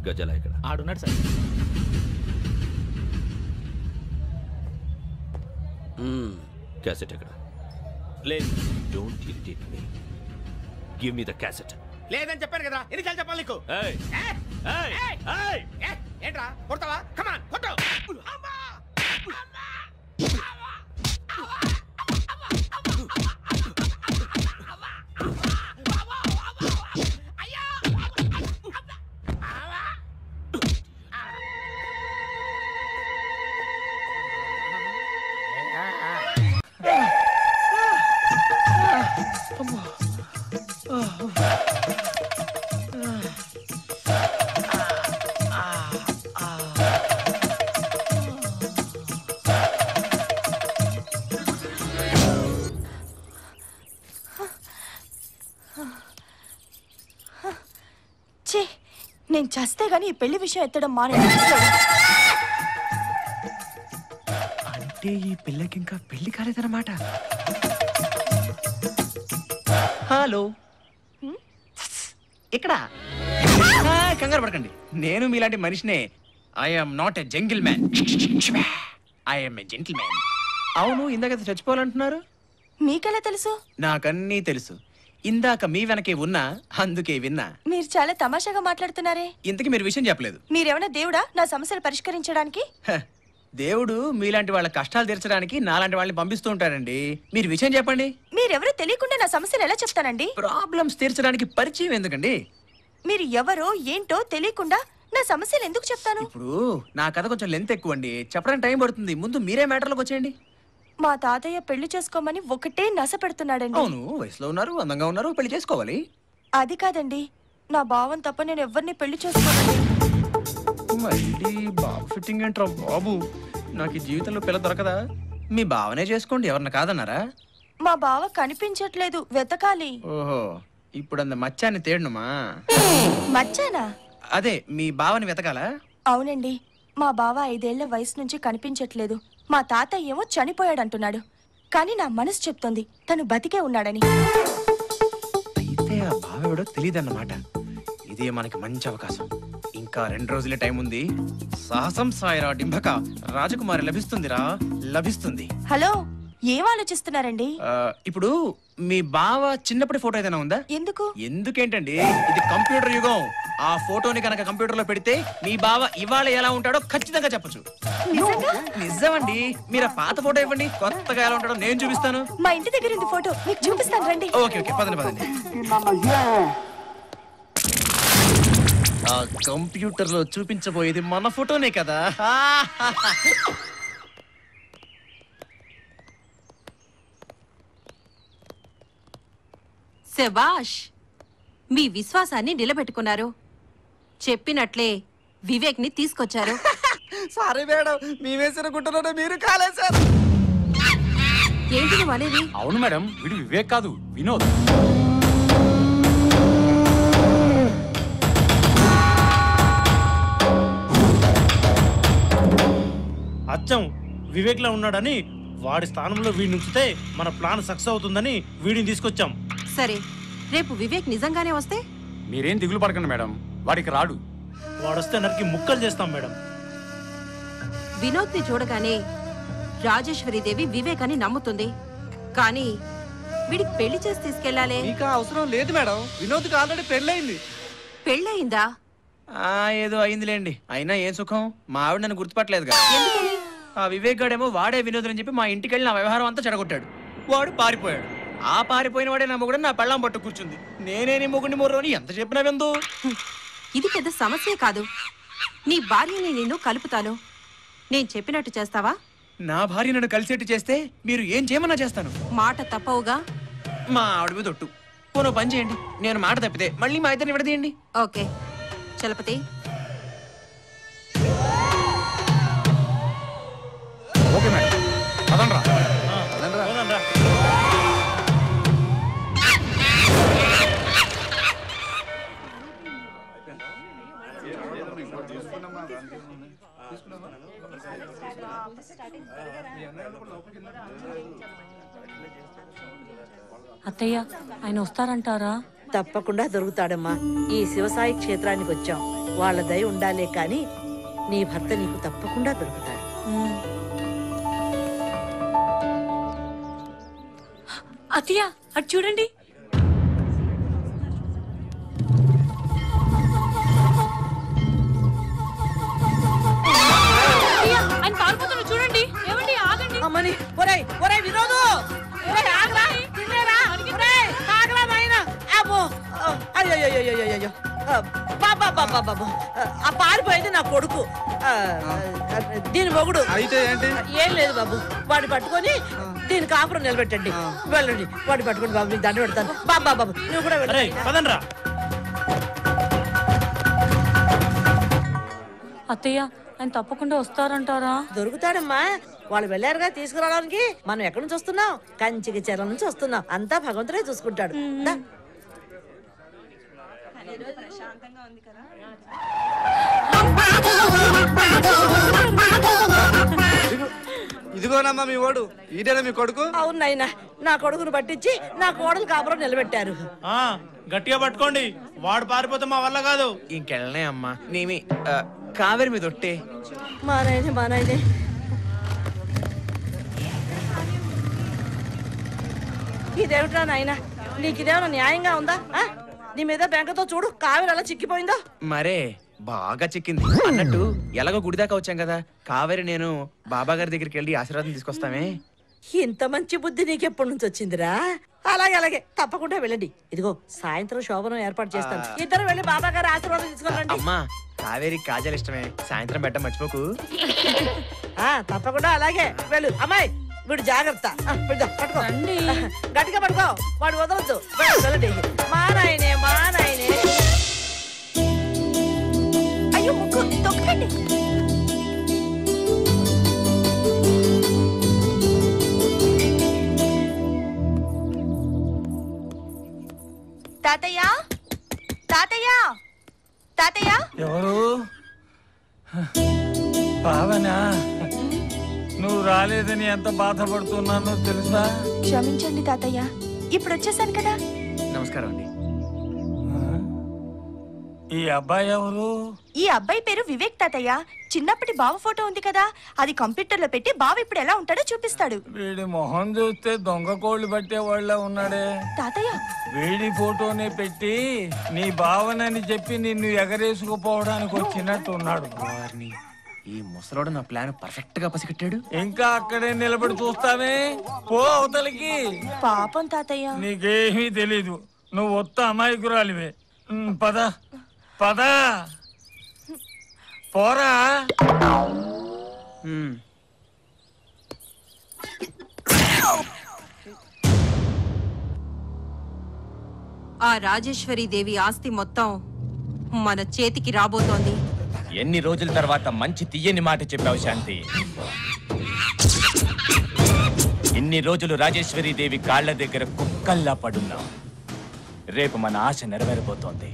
గజాల ఇక్కడ ఆడున్నాడు sir. Cassette ఎక్కడ? లేదు. Don't irritate me. Give me the cassette. లేదని చెప్పాను కదా, ఎన్నిసార్లు చెప్పాలి నీకు? ఏంట్రా కొడతావా? కమాన్ కొట్టు. నేను చస్తే గానీ ఈ పెళ్లి విషయం ఎత్తడం మానే. అంటే ఈ పిల్లకి ఇంకా పెళ్లి కాలేదన్నమాట. హలో, ఇక్కడ కంగారు పడకండి, నేను మీలాంటి మనిషినే. I'm not a jungle man, I'm a gentle man. అవును, ఇందాక చచ్చిపోవాలంటున్నారు. మీకెలా తెలుసు? నాకన్నీ తెలుసు. ఇందాక మీ వెనకే ఉన్నా, అందుకే విన్నా. మీరు చాలా తమాషాగా మాట్లాడుతున్నారే. ఇంతకీ మీరు విషయం చెప్పలేదు. మీరేమైనా దేవుడా నా సమస్యలు పరిష్కరించడానికి? దేవుడు మీలాంటి వాళ్ళ కష్టాలు తీర్చడానికి నాలాంటి వాళ్ళని పంపిస్తూ ఉంటారండి. మీరు విషయం చెప్పండి. మీరెవరో తెలియకుండా నా సమస్యలు ఎలా చెప్తానండి? ప్రాబ్లమ్స్ తీర్చడానికి పరిచయం ఎందుకండి? మీరు ఎవరో ఏంటో తెలియకుండా నా సమస్యలు ఎందుకు చెప్తాను? ఇప్పుడు నా కథ కొంచెం లెంత్ ఎక్కువ అండి, చెప్పడానికి టైం పడుతుంది. ముందు మీరే మ్యాటర్లోకి వచ్చేయండి. మా తాతయ్య పెళ్లి చేసుకోమని ఒకటే నస పెడుతున్నాడండి. అవును, వయసులో ఉన్నారు, అందంగా ఉన్నారు, పెళ్లి చేసుకోవాలి. అది కాదండి, నా భావం తప్ప నేను ఎవరిని పెళ్లి చేసుకోనండి. మళ్ళీ బాబు ఫిట్టింగ్ ఏంట్రా బాబు, నాకు ఈ జీవితంలో పిల్ల దొరకదా? మీ బావనే చేసుకోండి, ఎవరిని కాదన్నారా? మా బావ కనిపించట్లేదు, వెతకాలి. ఓహో, ఇప్పుడు అంత మచ్చాన్ని తేడనుమా? మచ్చానా? అదే మీ బావని వెతకాలా? అవునండి, మా బావ 5 ఏళ్ల వయసు నుంచి కనిపించట్లేదు. మా తాతయ్య ఏమో చనిపోయాడంటున్నాడు, కానీ నా మనసు చెప్తోంది తను బతికే ఉన్నాడని. అయితే ఆ బావ ఎవడో తెలియదన్నమాట. ఇదే మనకి మంచి అవకాశం. ఇంకా 2 రోజులే టైం ఉంది. సాహసం సాయిరా డింబక, రాజకుమారి లభిస్తుందిరా, లభిస్తుంది. హలో, ఏం ఆలోచిస్తున్నారండి? ఇప్పుడు మీ బావ చిన్నప్పటి ఫోటో ఏదైనా ఉందా? ఎందుకు? ఎందుకేంటండి, ఇది కంప్యూటర్ యుగం. ఆ ఫోటోని కనుక కంప్యూటర్ లో పెడితే మీ బావ ఇవాళ ఎలా ఉంటాడో ఖచ్చితంగా చెప్పచ్చు. నిజమండి, మీరు పాత ఫోటో ఇవ్వండి, కొత్తగా ఎలా ఉంటాడో నేను చూపిస్తాను. మా ఇంటి దగ్గర ఉంది ఫోటో, మీకు చూపిస్తాను రండి. ఓకే ఓకే, పదండి పదండి. ఆ కంప్యూటర్ లో చూపించబోయేది మన ఫోటోనే కదా. శభాష్, మీ విశ్వాసాన్ని నిలబెట్టుకున్నారు. చెప్పినట్లే వివేక్ ని తీసుకొచ్చారు. సారీ మేడం, మీ వేసిన గుట్టలోనే మీరు కాలేశారు. ఏంటి నువ్వు అనేది? అవును మేడం, వీడు వివేక్ కాదు, వినోద్. అచ్చం వివేక్ లా ఉన్నాడని వాడి స్థానంలో వీడిని ఉంచితే మన ప్లాన్ సక్సెస్ అవుతుందని వీడిని తీసుకొచ్చాం. సరే, రేపు వివేక్ నిజంగానే వస్తే? మీరేం దిగులు పడకండి మేడం, వాడికి రాడు. వాడొస్తే నరికి ముక్కలు చేస్తాం మేడం. వినోద్ ని చూడగానే రాజేశ్వరీదేవి వివేక్ అని నమ్ముతుంది, కానీ వీడికి పెళ్లి చేసి తీసుకెళ్లాలే. మీకు అవసరం లేదు మేడం, వినోద్కి ఆల్రెడీ పెళ్ళయింది. పెళ్ళయిందా? ఏదో అయిందిలేండి. అయినా ఏం సుఖం, మా ఆవిడ నన్ను గుర్తుపట్టలేదుగా. ఎందుకని? ఆ వివేక్ గాడేమో వాడే వినోద్ అని చెప్పి మా ఇంటికి వెళ్ళి నా వ్యవహారం అంతా చెడగొట్టాడు. వాడు పారిపోయాడు. ఆ పారిపోయిన వాడే నా మొగుడు నా పెళ్ళాం పట్టు కూర్చుంది. నేనే నీ మొగుడిని మొర్రోని ఎంత చెప్పినా విందు. ఇది పెద్ద సమస్యే కాదు. నీ భార్యని నిన్ను కలుపుతాను, నేను చెప్పినట్టు చేస్తావా? నా భార్య నన్ను కలిసేట్టు చేస్తే మీరు ఏం చేయమన్నా చేస్తాను. మాట తప్పవుగా? మా ఆవిడ మీద ఒట్టు. పోనో పని చేయండి, నేను మాట తప్పితే మళ్ళీ మా ఇద్దరిని విడదీయండి. ఓకే చలపతి. ఓకే మేడం, పదండ్రా. అత్తయ్య, ఆయన వస్తారంటారా? తప్పకుండా దొరుకుతాడమ్మా. ఈ శివసాయి క్షేత్రానికి వచ్చాం, వాళ్ళ దయ ఉండాలే కానీ నీ భర్త నీకు తప్పకుండా దొరుకుతాడు. అత్తయ్య అటు చూడండి. ఆయన పారిపోతున్నా చూడండి. ఏమండి ఆగండి. అమ్మని ఒరేయ్ ఒరేయ్ వినోదు ఒరేయ్ ఆగరా తిన్నేరా ఒరేయ్ ఆగరా నాయనా అబ్బో అయ్యయ్యయ్యయ్యయ్యో బాబా బాబా బాబు ఆ పారిపోయింది నా కొడుకు దీని మొగుడు. అయితే ఏంటి? ఏం లేదు బాబు, వాడిని పట్టుకొని దీని కాపురం నిలబెట్టండి. వెళ్ళండి వాడిని పట్టుకొని బాబు నీకు దండ పెడతాను. బాబా బాబు నువ్వు కూడా వెళ్ళి. అత్తయ్య ఆయన తప్పకుండా వస్తారంటారా? దొరుకుతాడమ్మా, వాళ్ళు వెళ్ళారుగా తీసుకురావడానికి. మనం ఎక్కడి నుంచి వస్తున్నాం? కంచికి చెర నుంచి వస్తున్నాం. అంతా భగవంతుడే చూసుకుంటాడు. ఇదిగోనమ్మా మీ ఓడు. ఈడేనా మీ కొడుకు? అవును నాయనా, నా కొడుకును పట్టించి నా కోడలు కాపురం నిలబెట్టారు. గట్టిగా పట్టుకోండి, వాడు పారిపోతే మా వల్ల కాదు. ఇంకెళ్ళనే అమ్మా. నేమి కావేరి మీద ఒట్టే. మా నాయనే ఇదేమిట్రా నాయనా, నీకు ఇదేమన్నా న్యాయంగా ఉందా? నీ మీద బెంకతో చూడు కావేరి అలా చిక్కిపోయిందో. మరే బాగా చిక్కింది అన్నట్టు. ఎలాగో గుడి దాకా వచ్చాం కదా, కావేరి నేను బాబా గారి దగ్గరికి వెళ్ళి ఆశీర్వాదం తీసుకొస్తామే. ఇంత మంచి బుద్ధి నీకెప్పటి నుంచి వచ్చిందిరా? అలాగే అలాగే తప్పకుండా వెళ్ళండి. ఇదిగో సాయంత్రం శోభనం ఏర్పాటు చేస్తాను. ఇద్దరు వెళ్ళి బాబా గారి ఆశీర్వాదం తీసుకోండి. అమ్మా కావేరి కాజాలు ఇష్టమే, సాయంత్రం పెట్ట మర్చిపోకు. తప్పకుండా అలాగే వెళ్ళు. అమ్మాయి వీడు జాగ్రత్త, పట్టుకో గట్టిగా పట్టుకో, వాడు వదలొద్దు. వెళ్ళండి. మా నాయనే మా నాయనే. అయ్యో ముక్కు తొక్కండి. తాతయ్య తాతయ్య తాతయ్య. ఎవరు? భావనా, నువ్వు రాలేదని ఎంత బాధపడుతున్నానో తెలుసా? క్షమించండి తాతయ్య, ఇప్పుడు వచ్చేసాను కదా. నమస్కారం అండి. ఈ అబ్బాయి ఎవరు? ఈ అబ్బాయి పేరు వివేక్ తాతయ్య. చిన్నప్పటి బావ ఫోటో ఉంది కదా, అది కంప్యూటర్ లో పెట్టి బావ ఇప్పుడు ఎలా ఉంటాడో చూపిస్తాడు. వీడి మొహం చూస్తే దొంగ కోళ్ళు పట్టే వాళ్ళ ఉన్నాడే. తాతయ్య వీడి ఫోటోనే పెట్టి నీ భావనని చెప్పి నిన్ను ఎగరేసుకుపోవడానికి వచ్చినట్టు ఉన్నాడు. ఈ ముసలోడు నా ప్లాన్ పర్ఫెక్ట్ గా పసిగట్టాడు. ఇంకా అక్కడే నిలబడి చూస్తానే, పో అవతలికి. పాపం తాతయ్య. నీకేమీ తెలీదు, నువ్వు ఒత్త అమాయకురాలివే. పద పద పోరా. ఆ రాజేశ్వరి దేవి ఆస్తి మొత్తం మన చేతికి రాబోతోంది. ఎన్ని రోజుల తర్వాత మంచి తీయని మాట చెప్పావు శాంతి. ఇన్ని రోజులు రాజేశ్వరి దేవి కాళ్ల దగ్గర కుక్కల్లా పడున్నాం. రేపు మన ఆశ నెరవేరబోతోంది.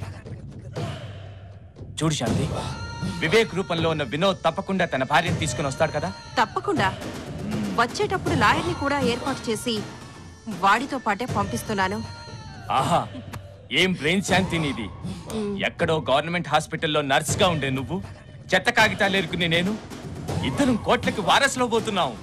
చూడు శాంతి, వివేక్ రూపంలో ఉన్న వినోద్ తప్పకుండా తన భార్యను తీసుకుని వస్తాడు కదా? తప్పకుండా. వచ్చేటప్పుడు లాయర్ని కూడా ఏర్పాటు చేసి వాడితో పాటే పంపిస్తున్నాను. ఆహా, ఏం బ్రెయిన్ శాంతి నీది. ఎక్కడో గవర్నమెంట్ హాస్పిటల్లో నర్స్ గా ఉండే నువ్వు, చెత్త కాగితాలు ఎరుకుని నేను, ఇద్దరం కోట్లకి వారసులో పోతున్నావు.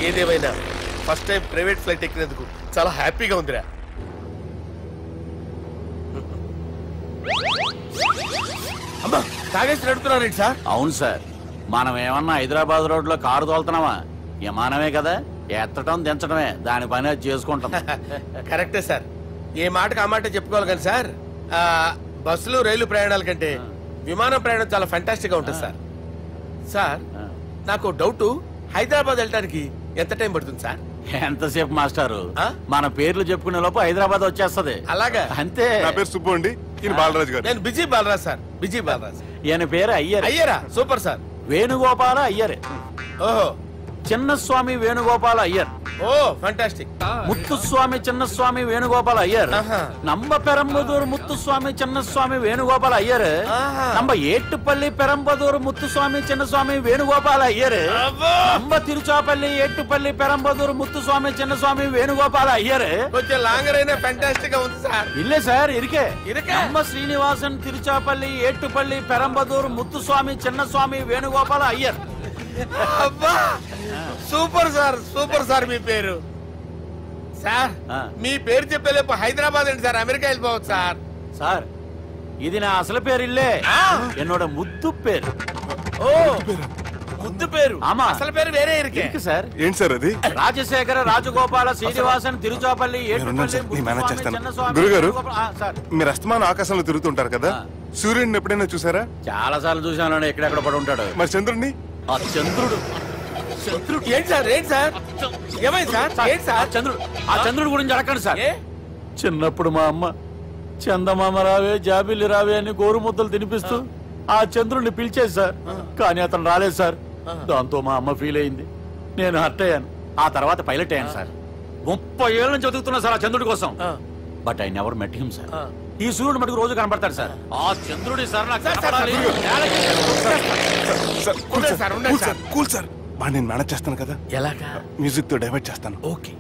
ఏదేమైనా ఫస్ట్ టైం ప్రైవేట్ ఫ్లైట్ ఎక్కినందుకు చాలా హ్యాపీగా ఉందిరా. అమ్మా తాగేసి నడుపుతున్నారేంటి సార్? అవును సార్, మనం ఏమన్నా హైదరాబాద్ రోడ్ లో కారు తోలుతున్నామా? విమానమే కదా, ఎత్తడం దించడమే దాని పని అది చేసుకుంటాం. కరెక్టే సార్. ఏ మాటకు ఆ మాట చెప్పుకోవాలి కానీ సార్ బస్సులు రైలు ప్రయాణాల కంటే విమానం ప్రయాణం చాలా ఫెంటాస్టిక్ గా ఉంటుంది సార్. సార్ నాకు డౌట్, హైదరాబాద్ వెళ్ళడానికి ఎంత టైం పడుతుంది సార్? ఎంతసేపు మాస్టారు, మన పేర్లు చెప్పుకునే లోపు హైదరాబాద్ వచ్చేస్తది. అలాగా? అంతే. నా పేరు సుబ్బు అండి, ఈయన బాలరాజు గారు. నేను busy Balaraj sir, busy Balaraj. ఈయన పేరు అయ్యర్. అయ్యరా? Super sir. వేణుగోపాల అయ్యర్. ఓహో. చిన్నస్వామి వేణుగోపాల అయ్యర్. Oh fantastic. ముత్తుస్వామి చిన్నస్వామి వేణుగోపాల అయ్యర్. நம்ம பெரம்பதூர் முத்துசுவாமி சின்னசுவாமி வேணுகோபால ஐயர். நம்ம ஏட்டுப்பள்ளி பெரம்பதூர் முத்துசுவாமி சின்னசுவாமி வேணுகோபால ஐயர். நம்ம திருச்சாப்பள்ளி ஏட்டுப்பள்ளி பெரம்பதூர் முத்துசுவாமி சின்னசுவாமி வேணுகோபால ஐயர். కొంచెం లాంగర్ అయినా ఫెంటాస్టిక్ గా ఉంది సార్. இல்ல சார் இருக்கே. நம்ம ஸ்ரீனிவாசன் திருச்சாப்பள்ளி ஏட்டுப்பள்ளி பெரம்பதூர் முத்துசுவாமி சின்னசுவாமி வேணுகோபால ஐயர். అబ్బా సూపర్ సార్, సూపర్ సార్. మీ పేరు సార్, మీ పేరు చెప్పేలేపు హైదరాబాద్ అండి సార్, అమెరికా వెళ్ళిపోవచ్చు సార్. సార్ ఇది నా అసలు పేరు ఇల్లే, என்னோட ముద్దు పేరు. ఓ ముద్దు పేరు. ఆమా, అసలు పేరు వేరే ఇరుకే సార్. ఏంటి సార్ అది? రాజశేఖర రాజగోపాల శ్రీనివాసన్ తిరుచాపల్లి గురుగారు, మీరు అస్తమానం ఆకాశంలో తిరుగుతుంటారు కదా, సూర్యుడిని ఎప్పుడైనా చూసారా? చాలా సార్లు చూసాను, ఎక్కడెక్కడ పడి ఉంటాడు. మరి చంద్రుడిని? ఆ చంద్రుడు. ఏంటి సార్, ఏంటి సార్, ఏమైంది సార్? ఏంటి సార్? చంద్రుడు, ఆ చంద్రుడు గురించి అడగండి సార్. చిన్నప్పుడు మా అమ్మ చందమామ రావే జాబిల్లి రావే అని గోరు ముద్దలు తినిపిస్తూ ఆ చంద్రుడిని పిలిచేది సార్. కానీ అతను రాలేదు సార్. దాంతో మా అమ్మ ఫీల్ అయింది, నేను హర్ట్ అయ్యాను. ఆ తర్వాత పైలట్ అయ్యాను సార్. 30 ఏళ్ళ నుంచి చదువుతున్నా సార్ ఆ చంద్రుడి కోసం. But I never met him sir. ఈ సూర్యుడు మటుకు రోజు కనపడతాడు సార్. ఆ చంద్రుడి సార్ నాకు కనపడాలి. కూల్ సార్, బాగా నేను మేనేజ్ చేస్తాను కదా. ఎలాగా? మ్యూజిక్ తో డైవర్ట్ చేస్తాను. ఓకే.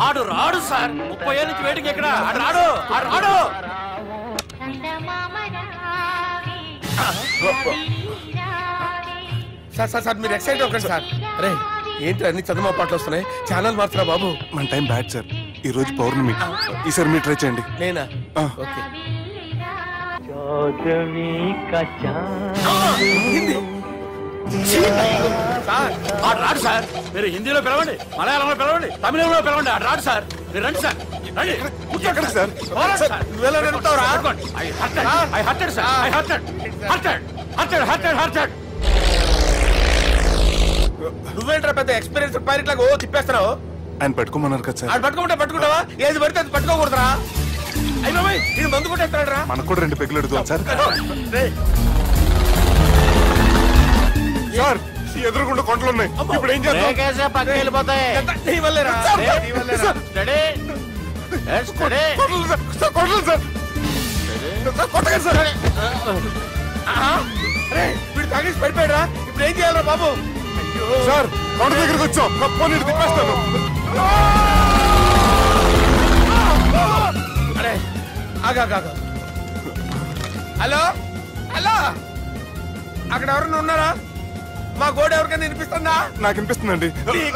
ఆడు రాడు సార్, 30 ఏళ్ళ నుంచి వెయిటింగ్. ఎక్కడ రాడు? రాడు. సార్ సార్ సార్ మీరు ఎక్సైట్ అవ్వకండి సార్. అరే ఏంటి అన్ని చదువు పాటలు వస్తున్నాయి, ఛానల్ మార్చరా బాబు. మన టైం బ్యాడ్ సార్, ఈ రోజు పౌర్ణమి. ఈసారి మీరు ట్రై చేయండి. నేనా? ఓకే. రాడు సార్, మీరు హిందీలో పిలవండి, మలయాళంలో పిలవండి, తమిళంలో పిలవండి. రాడు సార్, మీరు రండి సార్. నువ్వేంట్రా పెద్ద ఎక్స్పీరియన్స్ పైరెట్ లాగా ఓ తిప్పేస్తున్నావు? ఆయన పట్టుకోమన్నారు కదా సార్. పట్టుకుంటావా? ఏది పడితే అది పట్టుకోకూడదురా? అయ్యి బాబాయ్, నేను మందు కొట్టేస్తాడు రా. మనకు కూడా 2 పెగ్గులు ఎడుతాం సార్. సార్ ఎదురుకుండా కొండలు ఉన్నాయి, ఇప్పుడు ఏం చేద్దాం? పక్కకి వెళ్ళిపోతాయి. వీడు తాగేసి పడిపోయాడురా, ఇప్పుడు ఏం చేయాలరా బాబు? సార్ కొండ దగ్గరకు వచ్చాం, పోనీ తిప్పేస్తాను. అరే ఆగా. హలో హలో, అక్కడ ఎవరన్నా ఉన్నారా? మా గోడ ఎవరికైనా వినిపిస్తుందా? నాకు వినిపిస్తుందండి.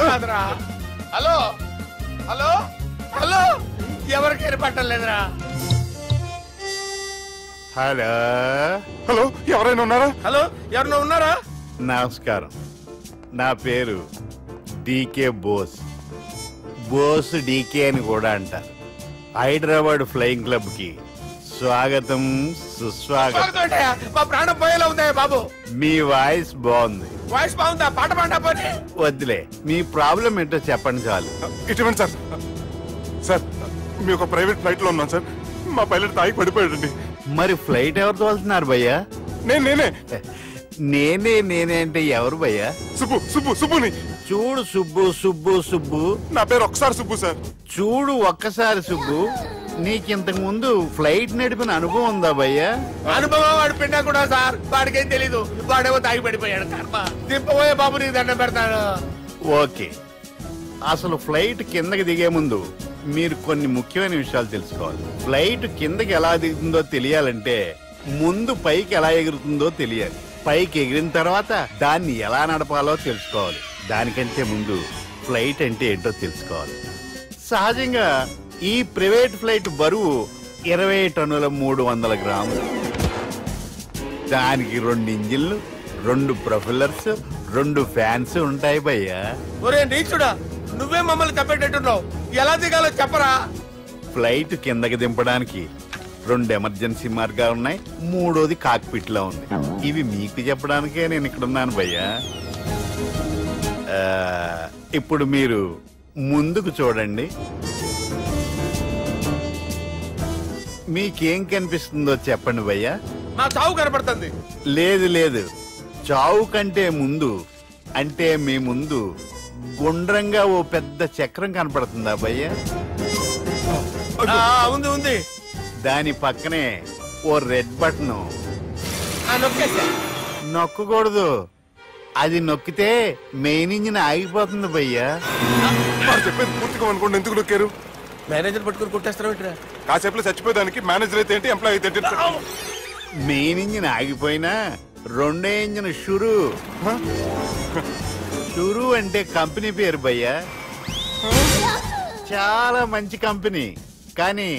కాదురా. హలో హలో హలో, ఎవరికి ఏర్పట్టలేదురా? హలో హలో, ఎవరైనా ఉన్నారా? హలో ఎవరైనా ఉన్నారా? నమస్కారం, నా పేరు డీకే బోస్. బోస్ డీకే అని కూడా అంటారు. హైదరాబాద్ ఫ్లయింగ్ క్లబ్ కి స్వాగతం, సుస్వాగతం. మా ప్రాణం పోయేలా ఉందా బాబు? మీ వాయిస్ బాగుంది. వాయిస్ బాగుందా? పాట పాడా పోనీ. వద్దులే, మీ ప్రాబ్లం ఏంటో చెప్పండి చాలు. ఇటువంటి సార్, సార్ మీ ఒక ప్రైవేట్ ఫ్లైట్ లో ఉన్నాం సార్, మా పైలట్ తాగి పడిపోయాడండి. మరి ఫ్లైట్ ఎవరితో వెళ్తున్నారు భయ్యా? నేనే అంటే ఎవరు భయ్యా? సుబ్బుని. చూడు సుబ్బు, నా పేరు ఒకసారి సుబ్బు సార్. చూడు ఒక్కసారి సుబ్బు, నీకింతకు ముందు ఫ్లైట్ నడిపిన అనుభవం ఉందా భయ్యా? అనుభవం వాడు పిన్నా కూడా సార్, వాడికేం తెలీదు. వాడేమో తాగి పడిపోయాడు. దింపబోయే బాబు నీకు దండం పెడతాను. ఓకే, అసలు ఫ్లైట్ కిందకి దిగే ముందు మీరు కొన్ని ముఖ్యమైన విషయాలు తెలుసుకోవాలి. ఫ్లైట్ కిందకి ఎలా దిగుతుందో తెలియాలంటే ముందు పైకి ఎలా ఎగురుతుందో తెలియాలి. పైకి ఎగిరిన తర్వాత దాన్ని ఎలా నడపాలో తెలుసుకోవాలి. దానికంటే ముందు ఫ్లైట్ అంటే ఏంటో తెలుసుకోవాలి. సహజంగా ఈ ప్రైవేట్ ఫ్లైట్ బరువు 20 టన్నుల 300 గ్రాములు. దానికి 2 ఇంజిన్లు, 2 ప్రొఫెల్లర్స్ 2 ఫ్యాన్స్ ఉంటాయి భయ్యా. ఒరే నీచుడా, నువ్వే మమ్మల్ని తప్పేటట్టున్నావు. ఎలా దిగాలో చెప్పరా? ఫ్లైట్ కిందకి దింపడానికి 2 ఎమర్జెన్సీ మార్గాలు ఉన్నాయి, 3వది కాక్పిట్ లో ఉంది. ఇవి మీకు చెప్పడానికే నేను ఇక్కడ ఉన్నాను భయ్యా. ఇప్పుడు మీరు ముందుకు చూడండి. మీకేం కనిపిస్తుందో చెప్పండి భయ్యా. నా చావు కనపడుతుంది. లేదు, చావు కంటే ముందు అంటే మీ ముందు గుండ్రంగా ఓ పెద్ద చక్రం కనపడుతుందా భయ్యా? ఉంది. దాని పక్కనే ఓ రెడ్ బటన్. నొక్కకూడదు, అది నొక్కితే మెయిన్ ఇంజిన్ ఆగిపోతుంది భయ్యా. చెప్పేది పూర్తిగా అనుకోండి. ఎందుకు నొక్కారు? మేనేజర్ పట్టుకుని కొట్టేస్తారు. కాసేపులో చచ్చిపోయేదానికి మేనేజర్ అయితే ఏంటి, ఎంప్లాయ్ అయితే ఏంటి? మెయిన్ ఇంజిన్ ఆగిపోయినా 2వ ఇంజిన్ షురు. షురు అంటే కంపెనీ పేరు భయ్యా. చాలా మంచి కంపెనీ. కానీ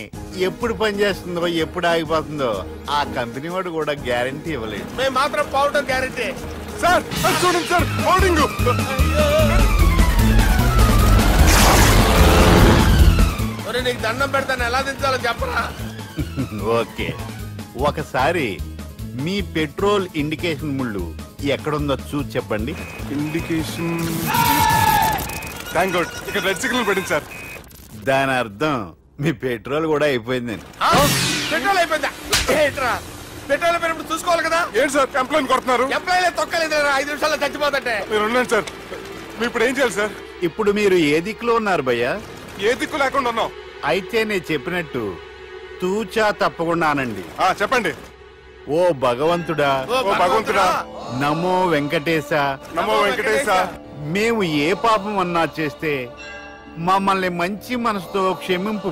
ఎప్పుడు పనిచేస్తుందో ఎప్పుడు ఆగిపోతుందో ఆ కంపెనీ వాడు కూడా గ్యారంటీ ఇవ్వలేదు. మేము మాత్రం పౌడర్ గ్యారంటీ. సార్ చూడండి సార్, పౌడింగ్. నీకు దండం పెడతాను, ఎలా దించాలో చెప్పరా? ఓకే, ఒకసారి మీ పెట్రోల్ ఇండికేషన్ ముళ్ళు ఎక్కడుందో చూసి చెప్పండి. ఇండికేషన్ థాంక్ గాడ్, ఇక్కడ రెడ్ సిగ్నల్ పడింది సార్. దాని అర్థం మీ పెట్రోల్ కూడా అయిపోయిందని. పెట్రోల్ అయిపోయిందా? పెట్రోల్ అయిపోయినప్పుడు చూసుకోవాలి కదా. ఏంటి సార్ ఎంప్లాయ్ కొడుతున్నారు? ఎంప్లాయ్ తొక్కలేదు, 5 నిమిషాల్లో చచ్చిపోతుంటే. మీరు ఉండండి సార్. మీరు ఇప్పుడు ఏం చేయాలి సార్? ఇప్పుడు మీరు ఏ దిక్కులో ఉన్నారు భయ్యా? ఏ దిక్కు లేకుండా ఉన్నాం. అయితే నేను చెప్పినట్టు తూచా తప్పకుండా అనండి. చెప్పండి. ఓ భగవంతుడా, నమో వెంకటేశ, నమో వెంకటేశ. మేము ఏ పాపం అన్నా చేస్తే మమ్మల్ని మంచి మనసుతో క్షమింపు.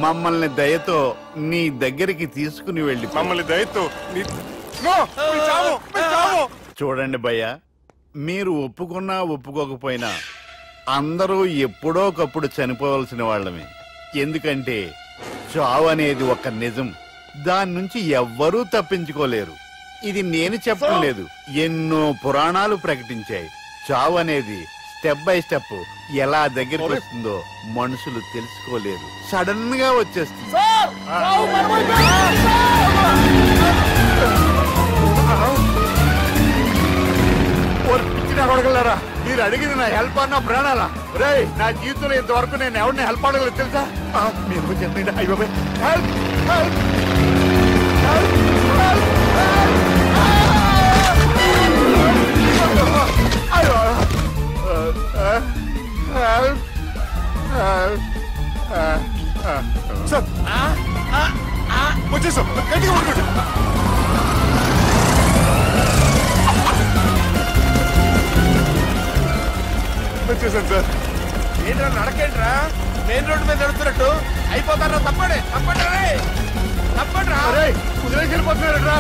మమ్మల్ని దయతో నీ దగ్గరికి తీసుకుని వెళ్ళి. మమ్మల్ని దయతో చూడండి భయ్యా, మీరు ఒప్పుకున్నా ఒప్పుకోకపోయినా అందరూ ఎప్పుడో ఒకప్పుడు చనిపోవలసిన వాళ్ళమే. ఎందుకంటే చావు అనేది ఒక నిజం, దాని నుంచి ఎవ్వరూ తప్పించుకోలేరు. ఇది నేను చెప్పడం లేదు, ఎన్నో పురాణాలు ప్రకటించాయి. చావు అనేది స్టెప్ బై స్టెప్ ఎలా దగ్గరికి వస్తుందో మనుషులు తెలుసుకోలేరు, సడన్ గా వచ్చేస్తుంది. అడగలరా? మీరు అడిగింది నా హెల్ప్ అన్న ప్రాణాలా? రే, నా జీవితంలో ఇంతవరకు నేను ఎవరిని హెల్ప్ అడగలేదు తెలుసా? మీరు చెప్పండి. అయ్యో హెల్ప్ హెల్ప్ సార్ వచ్చేసాం. గట్టిగా పడుకోండి. వచ్చేసాను సార్. ఏంట్రా నడకేంట్రా? మెయిన్ రోడ్డు మీద నడుస్తున్నట్టు అయిపోతారా? తప్పండి తప్పండి తప్పండి రా. కుదిరేసి వెళ్ళిపోతున్నారా?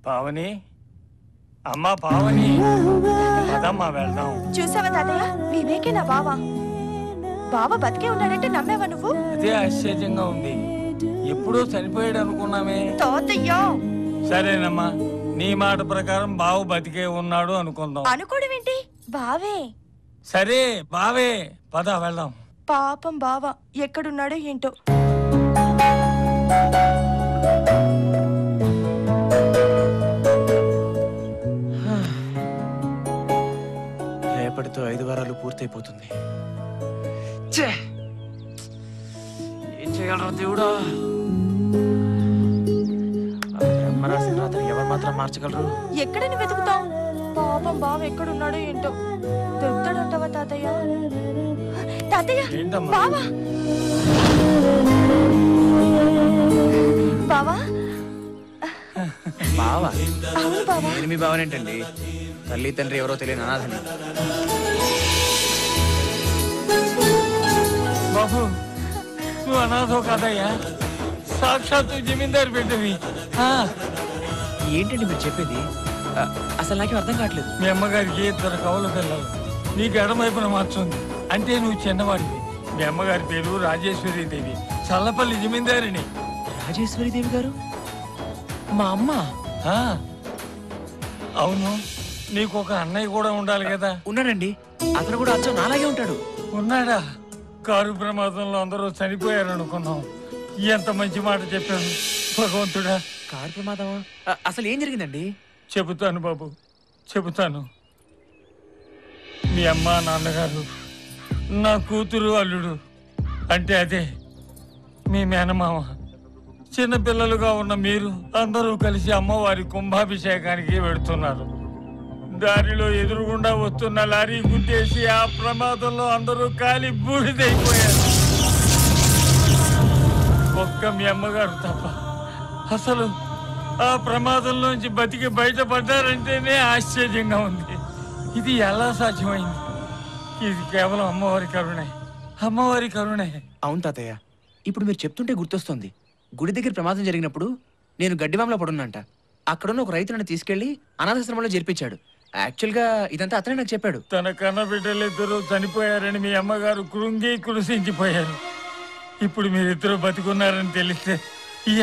పావని, అమ్మా పావని, అదమ్మా వెళ్దాం. చూసావా తాతయ్య, వివేకే నా బావ. బావ బతికే ఉన్నాడంటే నమ్మేవా నువ్వు? అదే ఆశ్చర్యంగా ఉంది. ఎప్పుడో చనిపోయాడు అనుకున్నామే. తాతయ్య సరేనమ్మా, నీ మాట ప్రకారం బావు బతికే ఉన్నాడు అనుకుందాం. అనుకోవడం ఏంటి? బావే. సరే బావే, పద వెళ్దాం. పాపం బావ ఎక్కడున్నాడో ఏంటో. రేపటితో 5 వారాలు పూర్తయిపోతుంది. ఏం చేయాలరా దేవుడా? రాసిన రాత్రి ఎవరు మాత్రం మార్చగలరు? ఎక్కడని వెతుకుతాం? పాపం బావ ఎక్కడున్నాడో ఏంటో. దొరుకుతాడంటావా తాతయ్య? తాతయ్య, బావ భావనేంటండి? తల్లి తండ్రి ఎవరో తెలియని అనాథని. బాబు నువ్వు అనాథో కాదయ్యా, సాక్షాత్తు జమీందారు బిడ్డవి. ఏంటండి మీరు చెప్పేది? అసలు నాకేం అర్థం కావట్లేదు. మీ అమ్మగారికి 2 కవల పిల్లలు, నీకు ఎడమవైపున మార్చుంది. అంటే నువ్వు చిన్నవాడివి. మీ అమ్మగారి పేరు రాజేశ్వరి దేవి, చల్లపల్లి జమీందారిని. రాజేశ్వరి దేవి గారు మా అమ్మ? అవును, నీకు ఒక అన్నయ్య కూడా ఉండాలి కదా. ఉన్నాడండి, అతను కూడా అచ్చం నాలాగే ఉంటాడు. ఉన్నాడా? కారు ప్రమాదంలో అందరూ చనిపోయారు అనుకున్నాం. ఎంత మంచి మాట చెప్పాను భగవంతుడా. కారు ప్రమాదం? అసలు ఏం జరిగిందండి? చెబుతాను బాబు, చెబుతాను. మీ అమ్మ నాన్నగారు, నా కూతురు అల్లుడు, అంటే అదే మీ మేనమామ, చిన్నపిల్లలుగా ఉన్న మీరు అందరూ కలిసి అమ్మవారి కుంభాభిషేకానికి వెడుతున్నారు. దారిలో ఎదురుగుండా వస్తున్న లారీ గుద్దేసి ఆ ప్రమాదంలో అందరూ కాలి బూడిదైపోయారు. ఒక్క మీ అమ్మగారు తప్ప. అసలు ఆ ప్రమాదంలోంచి బతికి బయటపడ్డారంటేనే ఆశ్చర్యంగా ఉంది. ఇది ఎలా సాధ్యమైంది? ఇది కేవలం అమ్మవారి కరుణే, అమ్మవారి కరుణే. అవును తాతయ్య, ఇప్పుడు మీరు చెప్తుంటే గుర్తొస్తుంది. గుడి దగ్గర ప్రమాదం జరిగినప్పుడు నేను గడ్డివాంలో పడున్నంట. అక్కడున్న ఒక రైతు నన్ను తీసుకెళ్లి అనాథాశ్రమంలో చేర్పించాడు. యాక్చువల్గా ఇదంతా అతనే నాకు చెప్పాడు. తన కన్న బిడ్డలిద్దరూ చనిపోయారని మీ అమ్మగారు కృంగి కృషించిపోయారు. ఇప్పుడు మీరిద్దరూ బతికున్నారని తెలిస్తే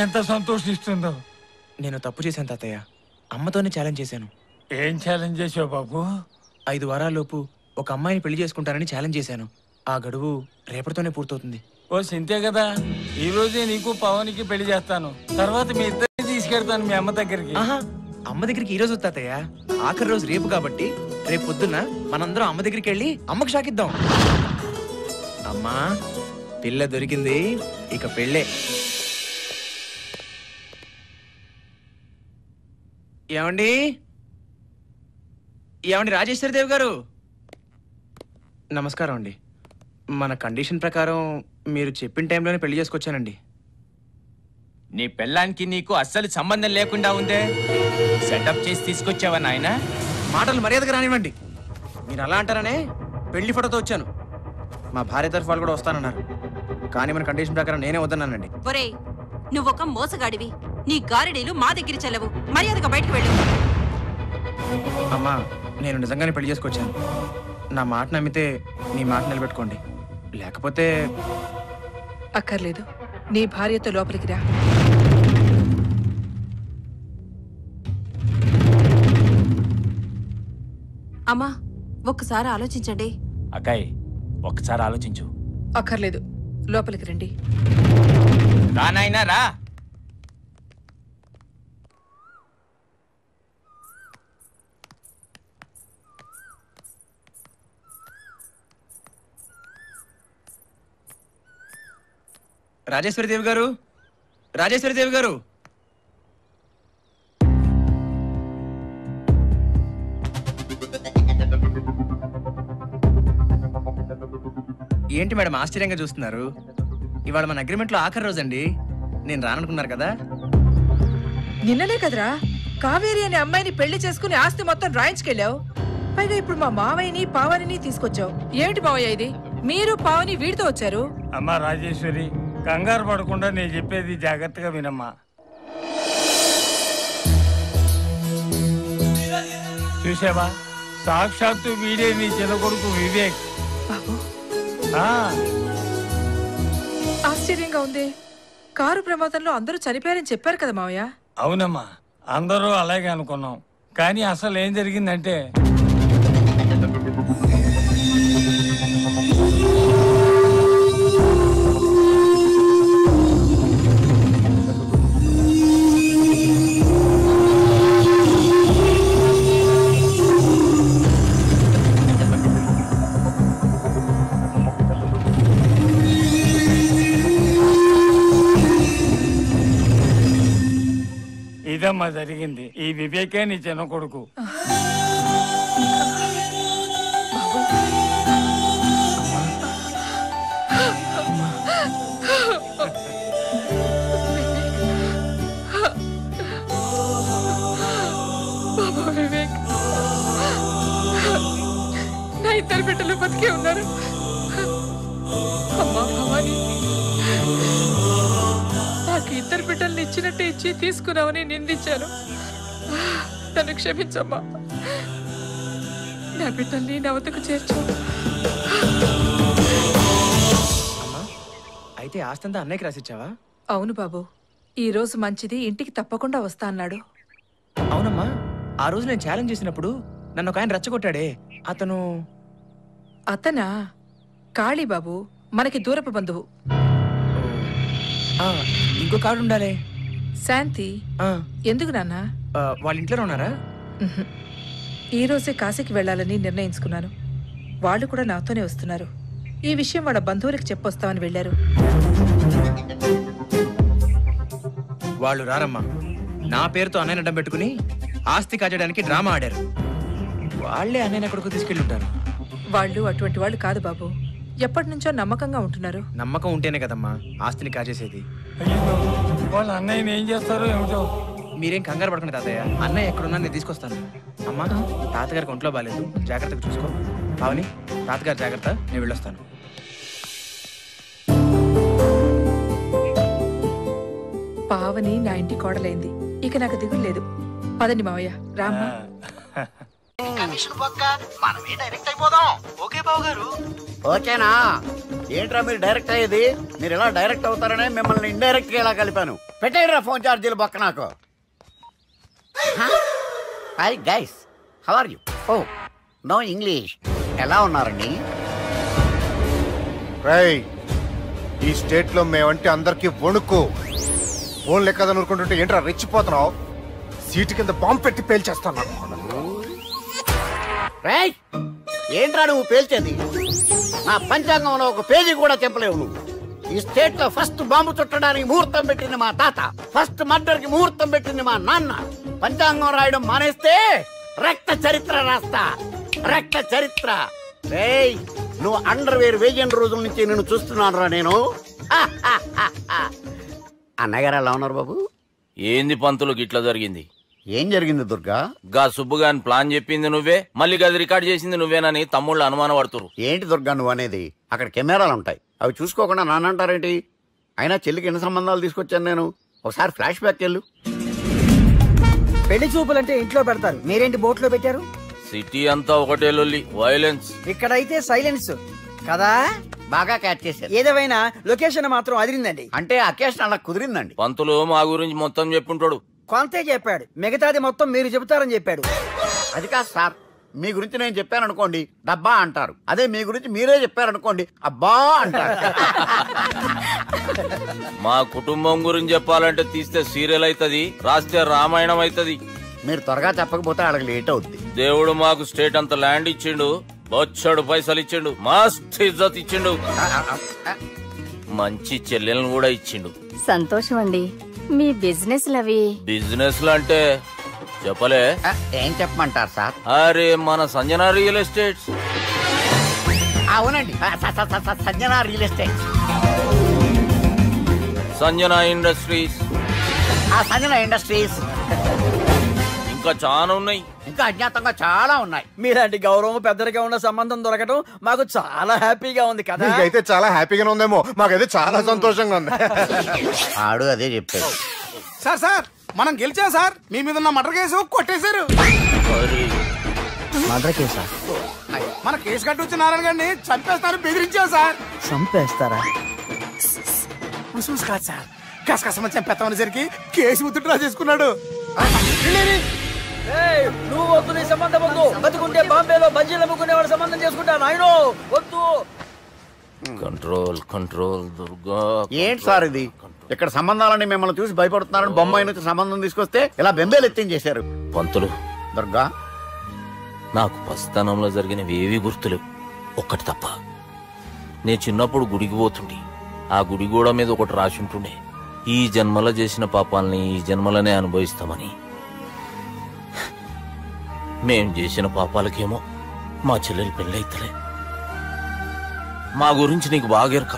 ఎంత సంతోషిస్తుందో. నేను తప్పు చేశాను తాతయ్య, అమ్మతోనే ఛాలెంజ్ చేశాను. ఏం ఛాలెంజ్ చేసావు బాబు? 5 వారాల్లోపు ఒక అమ్మాయిని పెళ్లి చేసుకుంటానని ఛాలెంజ్ చేశాను. ఆ గడువు రేపటితోనే పూర్తవుతుంది. ఓ సింతే కదా, ఈ రోజే నీకు పవన్కి పెళ్లి చేస్తాను. తర్వాత మీ ఇద్దరిని తీసుకెళ్తాను మీ అమ్మ దగ్గరికి. అమ్మ దగ్గరికి ఈ రోజు తాతయ్య, ఆఖరి రోజు రేపు కాబట్టి రేపు పొద్దున్న మనందరం అమ్మ దగ్గరికి వెళ్ళి అమ్మకు షాకిద్దాం. అమ్మా, పిల్ల దొరికింది, ఇక పెళ్ళే. ఏమండి ఏమండి రాజేశ్వరి దేవి గారు, నమస్కారం అండి. మన కండిషన్ ప్రకారం మీరు చెప్పిన టైంలోనే పెళ్లి చేసుకొచ్చానండి. నీ పెళ్ళానికి నీకు అస్సలు సంబంధం లేకుండా ఉందే. సెటప్ చేసి తీసుకొచ్చావా నాయనా? మాటలు మర్యాదగా రానివ్వండి. మీరు అలా అంటారనే పెళ్లి ఫోటోతో వచ్చాను. మా భార్య తరఫు వాళ్ళు కూడా వస్తానన్నారు, కానీ మన కండిషన్ ప్రకారం నేనే వద్దన్నానండి. ఒరేయ్, నువ్వొక మోసగాడివి. నీ గారిడీలు మా దగ్గర చెల్లవు. మర్యాదగా బయటకు వెళ్ళు. అమ్మా, నేను నిజంగానే పెళ్లి చేసుకొచ్చాను. నా మాట నమ్మితే నీ మాట నిలబెట్టుకోండి, లేకపోతే అక్కర్లేదు. నీ భార్యతో లోపలికి రా. అమ్మా, ఒక్కసారి ఆలోచించండి. అక్కాయ్, ఒక్కసారి ఆలోచించు. అక్కర్లేదు, లోపలికి రండి. రా నాయనా రా. రాజేశ్వరి దేవి గారు, రాజేశ్వరి దేవి గారు. ఏంటి మేడం ఆశ్చర్యంగా చూస్తున్నారు? ఇవాళ మన అగ్రిమెంట్లో ఆఖరి రోజండి. నేను రాననుకున్నారు కదా. నిన్ననే కదరా కావేరి అనే అమ్మాయిని పెళ్లి చేసుకుని ఆస్తి మొత్తం రాయించుకెళ్ళావు. పైగా ఇప్పుడు మా మావయ్యని పావనిని తీసుకొచ్చావు. ఏమిటి మావయ్య ఇది? మీరు పావని వీడితో వచ్చారు. అమ్మా రాజేశ్వరి, కంగారు పడకుండా నేను చెప్పేది జాగ్రత్తగా వినమ్మా. చూసావా, సాక్షాత్తు వీడే నీ చిన్న కొడుకు వివేక్. ఆశ్చర్యంగా ఉంది. కారు ప్రమాదంలో అందరూ చనిపోయారని చెప్పారు కదా మావయ్య. అవునమ్మా, అందరూ అలాగే అనుకున్నాం. కానీ అసలు ఏం జరిగిందంటే ఇదమ్మా జరిగింది. ఈ వివేకే నీ చిన్న కొడుకు. బాబా హాస్పిటల్లో బతికే ఉన్నారు. అమ్మా భవాని, నాకు 2 బిడ్డల్ని ఇచ్చినట్టే ఇచ్చి తీసుకున్నావని నిందించాను. నన్ను క్షమించమ్మా. నా బిడ్డల్ని నా వద్దకు చేర్చు. అయితే ఆస్తంతా అన్నయ్యకి రాసిచ్చావా? అవును బాబు, ఈ రోజు మంచిది, ఇంటికి తప్పకుండా వస్తా అన్నాడు. అవునమ్మా, ఆ రోజు నేను ఛాలెంజ్ చేసినప్పుడు నన్ను ఒక ఆయన రెచ్చగొట్టాడే, అతనా? కాళీబాబు, మనకి దూరపు బంధువు. ఇంకో కార్డు ఉండాలి. శాంతి. ఎందుకు నాన్న? వాళ్ళ ఇంట్లో ఉన్నారా? ఈ రోజే కాశీకి వెళ్ళాలని నిర్ణయించుకున్నాను. వాళ్ళు కూడా నాతోనే వస్తున్నారు. ఈ విషయం వాళ్ళ బంధువులకు చెప్పొస్తామని వెళ్ళారు. వాళ్ళు రారమ్మా. నా పేరుతో అన్నయ్య అడ్డం పెట్టుకుని ఆస్తి కాజడానికి డ్రామా ఆడారు. వాళ్ళే అన్నయ్య ఎక్కడికో తీసుకెళ్ళి ఉంటారు. వాళ్ళు అటువంటి వాళ్ళు కాదు బాబు. ఎప్పటి నుంచో నమ్మకంగా ఉంటున్నారు. నమ్మకం ఉంటేనే కదమ్మా ఆస్తిని కాజేసేది. వాళ్ళ అన్నయ్యని ఏం చేస్తారో ఏమిటో. మీరేం కంగారు పడకండి తాతయ్య, అన్నయ్య ఎక్కడున్నా నేను తీసుకొస్తాను. అమ్మా, తాతగారికి ఒంట్లో బాగాలేదు, జాగ్రత్తగా చూసుకో. పావని, తాతగారు జాగ్రత్త, నేను వెళ్ళొస్తాను. పావని నా ఇంటి కోడలైంది, ఇక నాకు దిగులు లేదు. పదండి మావయ్య, రామ్మా. ఓకేనా? ఏంట్రా మీరు డైరెక్ట్ అయ్యేది? మీరు ఎలా డైరెక్ట్ అవుతారనే మిమ్మల్ని ఇండైరెక్ట్ గా ఇలా కలిపాను. పెట్టేయరా ఫోన్ ఛార్జీలు పక్క నాకు. Hi guys, how are you? Oh no English. ఎలా ఉన్నారండి? రేయ్, ఈ స్టేట్ లో మేమంటే అందరికి వణుకు. ఫోన్ లెక్క అనుకుంటుంటే ఏంట్రా రెచ్చిపోతున్నావు? సీటు కింద బాంబు పెట్టి పేల్చేస్తాను. రేయ్, ఏంట్రా నువ్వు పేల్చేది? నా పంచాంగంలో ఒక పేజీ కూడా చెప్పలేవు నువ్వు. ఈ స్టేట్ లో ఫస్ట్ బాంబు చుట్టడానికి ముహూర్తం పెట్టింది మా తాత, ఫస్ట్ మర్డర్ కి ముహూర్తం పెట్టింది మా నాన్న. పంచాంగం రాయడం మానేస్తే రక్త చరిత్ర రాస్తా, రక్త చరిత్ర. రేయ్, నువ్వు అండర్వేర్ వేయని రోజుల నుంచి నేను చూస్తున్నాను రా నేను. అన్నగారు ఎలా ఉన్నారు బాబు? ఏంది పంతులు గిట్లా జరిగింది? ఏం జరిగింది దుర్గా? గా సుబ్బుగాని ప్లాన్ చెప్పింది నువ్వే, మళ్ళీ గది రికార్డ్ చేసింది నువ్వేనని తమ్ముళ్ళు అనుమానం పడుతురు. ఏంటి దుర్గా నువ్వు అనేది? అక్కడ కెమెరాలు ఉంటాయి, అవి చూసుకోకుండా నానంటారేంటి? అయినా చెల్లికి ఎన్ని సంబంధాలు తీసుకొచ్చాను నేను. ఒకసారి ఫ్లాష్ బ్యాక్ వెళ్ళు. పెళ్లి చూపులంటే ఇంట్లో పెడతారు, మీరేంటి బోట్లో పెట్టారు? సిటీ అంతా ఒకటే లొల్లి, వైలెన్స్. ఇక్కడైతే సైలెన్స్ కదా. బాగా క్యాచ్ చేశారు. ఏదేమైనా లొకేషన్ మాత్రం అదిరిందండి. అంటే అకేషన్ అలా కుదిరిందండి. పంతులు మా గురించి మొత్తం చెప్పుంటాడు. కొంతే చెప్పాడు, మిగతాది మొత్తం మీరు చెబుతారని చెప్పాడు. అది కాదు సార్, మీ గురించి నేను చెప్పాను అనుకోండి డబ్బా అంటారు, అదే మీ గురించి మీరే చెప్పారనుకోండి అబ్బా అంటారు. మా కుటుంబం గురించి చెప్పాలంటే తీస్తే సీరియల్ అవుతుంది, రాస్తే రామాయణం అవుతుంది. మీరు త్వరగా చెప్పకపోతే వాళ్ళకి లేట్ అవుద్ది. దేవుడు మాకు స్టేట్ అంత ల్యాండ్ ఇచ్చిండు, బొచ్చడు పైసలు ఇచ్చిండు, మస్త్ ఇజ్జత్ ఇచ్చిండు, మంచి చెల్లెలను కూడా ఇచ్చిండు. సంతోషం అండి. మీ బిజినెస్ లవి? బిజినెస్ అంటే చెప్పలే. ఏం చెప్పమంటారు సార్? అరే మన సంజన రియల్ ఎస్టేట్స్. అవునండి, Sanjana real estate, Sanjana industries, Sanjana industries. ఇంకా చాలా ఉన్నాయి, ఇంకా అజ్ఞాతంగా చాలా ఉన్నాయి. మీలాంటి గౌరవం పెద్దరిగా ఉన్న సంబంధం దొరకడం మాకు చాలా హ్యాపీగా ఉంది కదా. మీకైతే చాలా హ్యాపీగానే ఉందేమో, మాకైతే చాలా సంతోషంగా ఉంది. ఆడు అదే చెప్పాడు. సార్ సార్, మనం గెలిచాం సార్. మీ మీద ఉన్న మర్డర్ కేసు కొట్టేశారు. మర్డర్ కేసా? మన కేసు కట్టి వచ్చి నారాయణ గారిని చంపేస్తారు బెదిరించాం సార్. చంపేస్తారా? కాదు సార్, కసకసమ చంపేస్తామనేసరికి కేసు ఉత్తుడ్రా చేసుకున్నాడు. నువ్వు వద్దు, నీ సంబంధం వద్దు. బతుకుంటే బాంబేలో బజ్జీలు అమ్ముకునే వాళ్ళ సంబంధం చేసుకుంటా నాయనో, వద్దు. Control control Durga. ఏంటి సార్ ఇది? ఇక్కడ సంబంధాలని మిమ్మల్ని చూసి భయపడుతున్నారని బొమ్మాయి నుంచి సంబంధం తీసుకొస్తే ఇలా బెంబేలు ఎత్తించేశారు. పంతులు, దుర్గా, నాకు పసితనంలో జరిగినవి ఏవి గుర్తులేవు, ఒక్కటి తప్ప. నేను చిన్నప్పుడు గుడికి పోతుండే, ఆ గుడి గోడ మీద ఒకటి రాసి ఉంటుండే, ఈ జన్మలో చేసిన పాపాలని ఈ జన్మలనే అనుభవిస్తామని. మేం చేసిన పాపాలకేమో మా చెల్లెలు పెళ్ళైతలే. మా గురించి నీకు బాగెరక,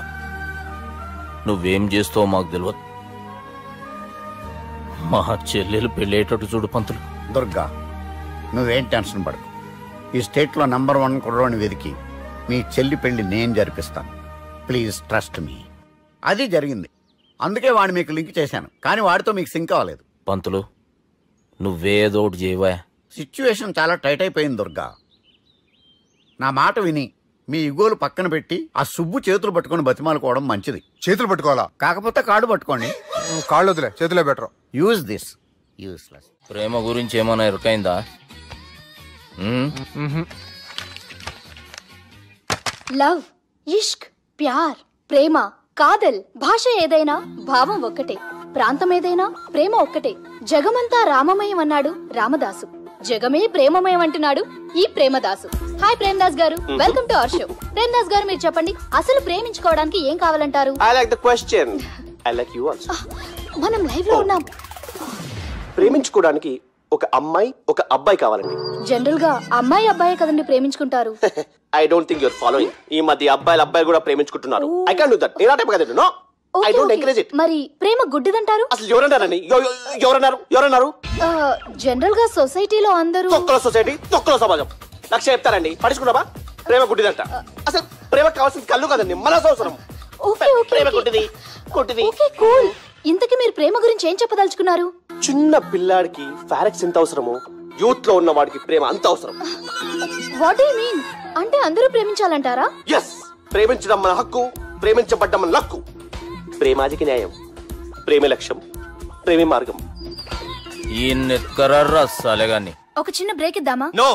నువ్వేం చేస్తావో మాకు తెలియదు. మా చెల్లెలు పెళ్ళేటట్టు చూడు పంతులు. దుర్గా, నువ్వేం టెన్షన్ పడకు. ఈ స్టేట్ లో నంబర్ 1 కుర్రోని వెతికి మీ చెల్లి పెళ్లి నేను జరిపిస్తాను. Please trust me. అది జరిగింది. అందుకే వాడిని మీకు లింక్ చేశాను, కానీ వాడితో మీకు సింక్ అవ్వలేదు. పంతులు నువ్వేదో ఒకటి చేయవా. సిచ్యువేషన్ చాలా టైట్ అయిపోయింది దుర్గా. నా మాట విని మీ ఇగోలు పక్కన పెట్టి ఆ సుబ్బు చేతులు పట్టుకొని బతిమాలుకోవడం మంచిది. చేతులు పట్టుకోవాలా? కాకపోతే కాడు పట్టుకోండి. కాళ్ళు వదిలే, చేతులే బెటర్. Use this. యూస్లెస్. ప్రేమ గురించి ఏమైనా ఎరుకైందా? లవ్, ఇష్క్, ప్యార్, ప్రేమ, కాదల్ భాష ఏదైనా భావం ఒక్కటే, ప్రాంతం ఏదైనా ప్రేమ ఒక్కటే. జగమంతా రామమయం అన్నాడు రామదాసు, జగమే ప్రేమమయం అంటున్నాడు ఈ ప్రేమదాసు. హాయ్ ప్రేమదాస్ గారు, welcome to our show. Premadasa గారు మీరు చెప్పండి, అసలు ప్రేమించుకోవడానికి ఏం కావాలంటారు? I like the question. I like you also. మనం లైవ్ లో ఉన్నాం. ప్రేమించుకోవడానికి ఒక అమ్మాయి ఒక అబ్బాయి కావాలండి. జనరల్ గా అమ్మాయి అబ్బాయే కదండి ప్రేమించుకుంటారు. I don't think you're following. ఈ మధ్య అబ్బాయిలు కూడా ప్రేమించుకుంటున్నారు. I can't do that. నేను ఆ టైప్ కదండి. No. I don't encourage it. మరి ప్రేమ గుడ్డిదంటారు? అసలు ఎవరన్నారండి? ఎవరన్నారు? జనరల్ గా సొసైటీలో అందరూ తొక్కల సొసైటీ, తొక్కల సమాజం లక్ష చెప్తారండి. పడుచుకున్నావా? ప్రేమ గుడ్డిదంట. అసలు ప్రేమ కావాల్సిన కళ్ళు కదండి, మనసు అవసరం. ప్రేమ గుడ్డిది. Okay cool. ఇంతకీ మీరు ప్రేమ గురించి ఏం చెప్పదలుచుకున్నారు? చిన్న పిల్లాడికి ఫారెక్స్ ఎంత అవసరమో యూత్ లో ఉన్న వాడికి ప్రేమ అంత అవసరం. What you mean? అంటే అందరూ ప్రేమించాలంటారా? ఎస్. ప్రేమించడం మన హక్కు, ప్రేమించబడ్డం మన లక్కు. ప్రేమాదికి న్యాయం, ప్రేమ లక్ష్యం, ప్రేమ మార్గం. సాలేగాని ఒక చిన్న బ్రేక్ ఇద్దామా? నో,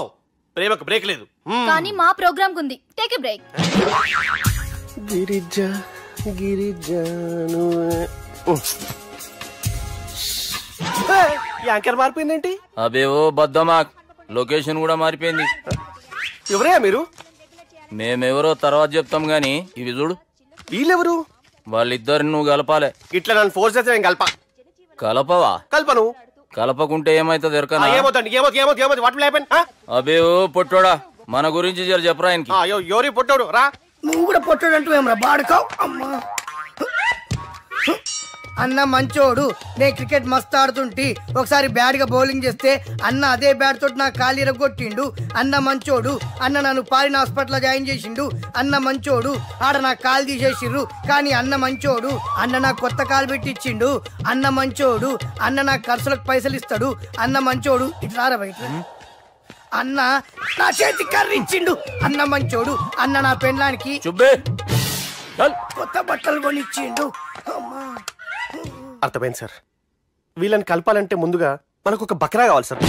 ప్రేమకు బ్రేక్ లేదు. కానీ మా ప్రోగ్రామ్ ఉంది. Take a break. గిరిజాను యాంకర్ మారిపోయిందేంటి? అబేవో బద్దమా, లొకేషన్ కూడా మారిపోయింది. ఎవరయ్యా మీరు? మేమెవరో తర్వాత చెప్తాం గాని ఇవి చూడు. వీళ్ళెవరు? వాళ్ళిద్దరిని నువ్వు కలపాలే. ఇట్లా నన్ను ఫోర్స్ చేస్తే నేను కలపవా? కల్పను. కలపకుంటే ఏమైతుంది ఎరకనా? అబేవో పొట్టోడా, మన గురించి జర చెప్పరా ఆయనకి. ఎవరి పొట్టోడు రా. నువ్వు కూడా పొట్టాడు అంటూ ఏమరా బాడుకావు. అమ్మా అన్న మంచోడు. నేను క్రికెట్ మస్తు ఆడుతుంటి, ఒకసారి బ్యాట్ గా బౌలింగ్ చేస్తే అన్న అదే బ్యాట్ తోటి నా కాలు ఇరగొట్టిండు. అన్న మంచోడు. అన్న నన్ను పాలిన హాస్పిటల్ జాయిన్ చేసిండు. అన్న మంచోడు. ఆడ నా కాలు తీసేసిర్రు, కానీ అన్న మంచోడు. అన్న నాకు కొత్త కాలు పెట్టిచ్చిండు. అన్న మంచోడు. అన్న నాకు ఖర్చులకు పైసలు ఇస్తాడు. అన్న మంచోడు. ఇట్లా బయట అన్న నా చేతి కర్రీ ఇచ్చిండు. అన్న మంచోడు. అన్న నా పెళ్ళానికి కొత్త బట్టలు కొనిచ్చిండు. అర్థమైంది సార్. వీళ్ళని కలపాలంటే ముందుగా మనకు ఒక బక్రా కావాలి సార్.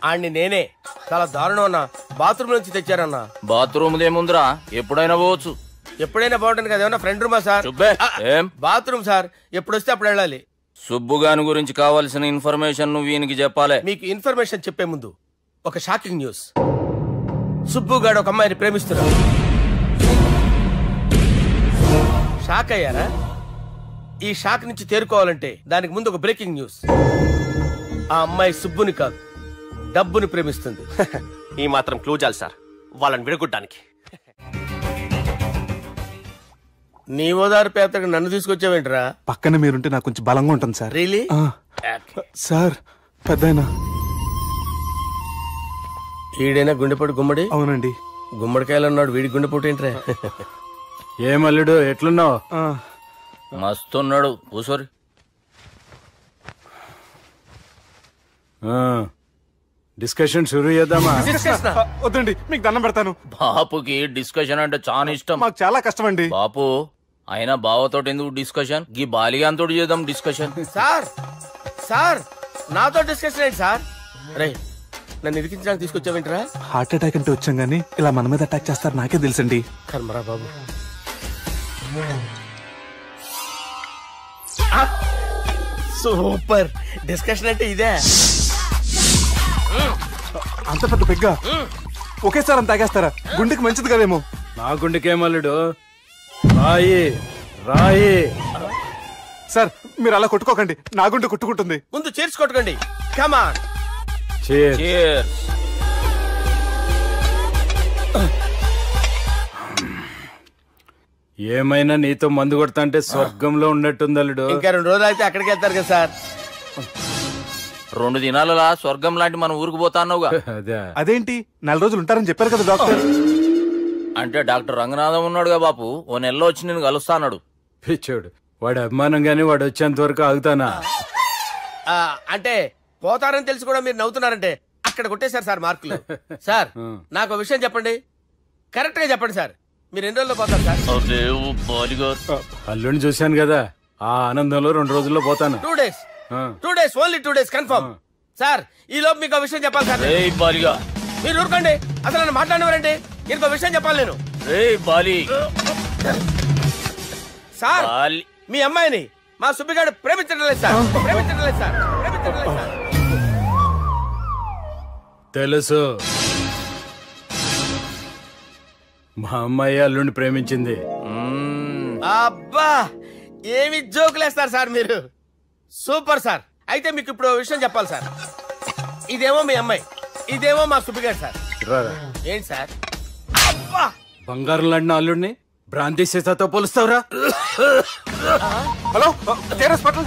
ఆడిని నేనే. చాలా దారుణం అన్న. బాత్రూమ్ నుంచి తెచ్చారన్నా. బాత్రూమ్ ఏముందిరా, ఎప్పుడైనా పోవచ్చు. ఎప్పుడైనా బాగుంటుంది కదా. ఏమన్నా ఫ్రెండ్ రూమా సార్? బాత్రూమ్ సార్, ఎప్పుడు వస్తే అప్పుడు వెళ్ళాలి. సుబ్బుగాని గురించి కావాల్సిన ఇన్ఫర్మేషన్ నువ్వు ఈయనకి చెప్పాలి. మీకు ఇన్ఫర్మేషన్ చెప్పే ముందు ఒక షాకింగ్ న్యూస్. సుబ్బుగాడు ఒక అమ్మాయిని ప్రేమిస్తున్నాడు. షాక్ అయ్యారా? ఈ షాక్ నుంచి తేరుకోవాలంటే దానికి ముందు ఒక బ్రేకింగ్ న్యూస్. ఆ అమ్మాయి సుబ్బుని కాదు, డబ్బుని ప్రేమిస్తుంది. ఈ మాత్రం క్లూ చాలు సార్ వాళ్ళని విడగొట్టడానికి. నీ ఓదారు పేదకు నన్ను తీసుకొచ్చావేంట్రా? పక్కన మీరుంటే నాకు కొంచెం బలంగా ఉంటుంది సార్. రియలీ? సార్ పెద్దయినా ఈడైనా గుండెపోటు గుమ్మడి? అవునండి. గుమ్మడికాయలు ఉన్నాడు, వీడి గుండెపోటు ఏంట్రా? ఏమల్లుడు ఎట్లున్నావు? మస్తున్నాడు. కూసోరి. డిస్కషన్ షురూ చేద్దామా? వద్దండి, మీకు దండం పెడతాను. బాపుకి డిస్కషన్ అంటే చాలా ఇష్టం. మాకు చాలా కష్టం అండి. బాపు అయినా బావతో ఎందుకు డిస్కషన్? గీ బాలిగాంతో చేద్దాం డిస్కషన్. సార్ సార్ నాతో డిస్కషన్ ఏంటి సార్? రే నన్ను ఇరికించడానికి తీసుకొచ్చావేంట్రా? హార్ట్ అటాక్ అంటే వచ్చాం గానీ ఇలా మన మీద అటాక్ చేస్తారు నాకే తెలుసండి. కర్మరా బాబు. సూపర్. డిస్కషన్ అంటే ఇదే. అంత పెద్ద పెగ్గా ఒకేసారి అంత తాగేస్తారా? గుండెకి మంచిది కదేమో. నా గుండెకేమల్లుడు రాయి రాయి. సార్ మీరు అలా కొట్టుకోకండి, నా గుండె కొట్టుకుంటుంది. ముందు చేర్చి కొట్టుకోండి. కమాన్. ఏమైనా నీతో మందు కొడతా అంటే స్వర్గంలో ఉన్నట్టుంది అల్లుడు. ఇంకా 2 రోజులు అయితే అక్కడికి వెళ్తారు కదా సార్. 2 దినాలలా స్వర్గం లాంటి మన ఊరికి పోతా అన్నావుగా. అదేంటి 4 రోజులు ఉంటారని చెప్పారు కదా డాక్టర్. అంటే డాక్టర్ రంగనాథం ఉన్నాడుగా బాపు, ఓ నెలలో వచ్చి నేను కలుస్తా అన్నాడు. పిచ్చోడు, వాడు అభిమానం గానీ వాడు వచ్చేంత వరకు ఆగుతానా? అంటే పోతారని తెలిసి కూడా మీరు నవ్వుతున్నారంటే అక్కడ కొట్టేశారు సార్ మార్కులు. సార్ నాకు విషయం చెప్పండి, కరెక్ట్ గా చెప్పండి సార్, మీరు ఎన్ని రోజుల్లో పోతారు సార్? అల్లుడిని చూశాను కదా, ఆ ఆనందంలో 2 రోజుల్లో పోతాను. 2 days, 2 days, only 2 days confirm. Sir ఈ లోపు మీకు విషయం చెప్పాలి సార్. మీరు ఊరుకోండి, అసలు నన్ను మాట్లాడినవారండి, ఇంకో విషయం చెప్పాలి నేను. సార్ మీ అమ్మాయిని మా సుబ్బిగాడు ప్రేమించడం లేదు సార్, ప్రేమించడం లేదు సార్, ప్రేమించడం లేదు సార్. తెలుసు, మా అమ్మాయి అల్లుడిని ప్రేమించింది. అబ్బా ఏమి జోకులేస్తారు సార్ మీరు, సూపర్ సార్. అయితే మీకు ఇప్పుడు విషయం చెప్పాలి సార్. ఇదేమో మీ అమ్మాయి, ఇదేమో మా సుబ్బిగాడు సార్. ఏంటి సార్? అబ్బా బంగారం లాంటి అల్లుడిని భ్రాంతి సీతాతో పోలుస్తావురా? హలో హాస్పిటల్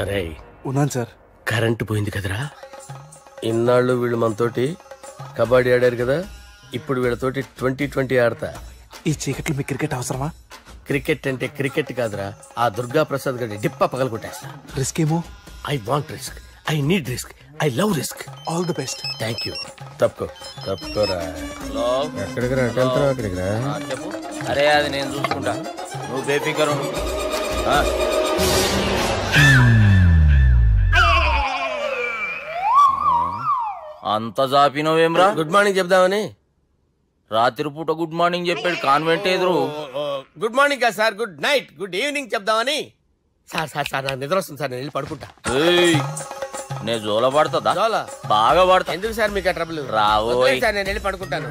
అరే ఉన్నాను సార్. కరెంటు పోయింది కదరా, ఇన్నాళ్ళు వీళ్ళు మనతోటి కబడ్డీ ఆడారు కదా, ఇప్పుడు వీళ్ళతోటి 2020 ఆడతా. ఈ చీకట్లో మీకు క్రికెట్ అవసరమా? క్రికెట్ అంటే క్రికెట్ కాదురా, ఆ దుర్గా ప్రసాద్ గారి డిప్ప పగల కొట్టేస్తా. రిస్క్ ఏమో. I want risk, I need risk, I love risk. All the best. Thank you. తప్పుకోరా. ఎక్కడికి రా, అక్కడికి రా. చెప్పు. అరే అది నేను చూసుకుంటా, నువ్వు బేఫికర్ ఉండు. అంత జాపినవేమ్రా? గుడ్ మార్నింగ్ చెప్దామని. రాత్రి పూట గుడ్ మార్నింగ్ చెప్పాడు కాన్వెంట్ ఎదురు. గుడ్ మార్నింగ్ కాదు sir, good night, good evening చెప్దామని. సార్ సార్ సార్ నాకు నిద్ర వస్తుంది సార్, నేను వెళ్ళి పడుకుంటా. నేను జోల పడుతుందా? జోలా బాగా పడతా. ఎందుకు సార్ మీకు ఆ ట్రబుల్? రావు సార్, నేను వెళ్ళి పడుకుంటాను.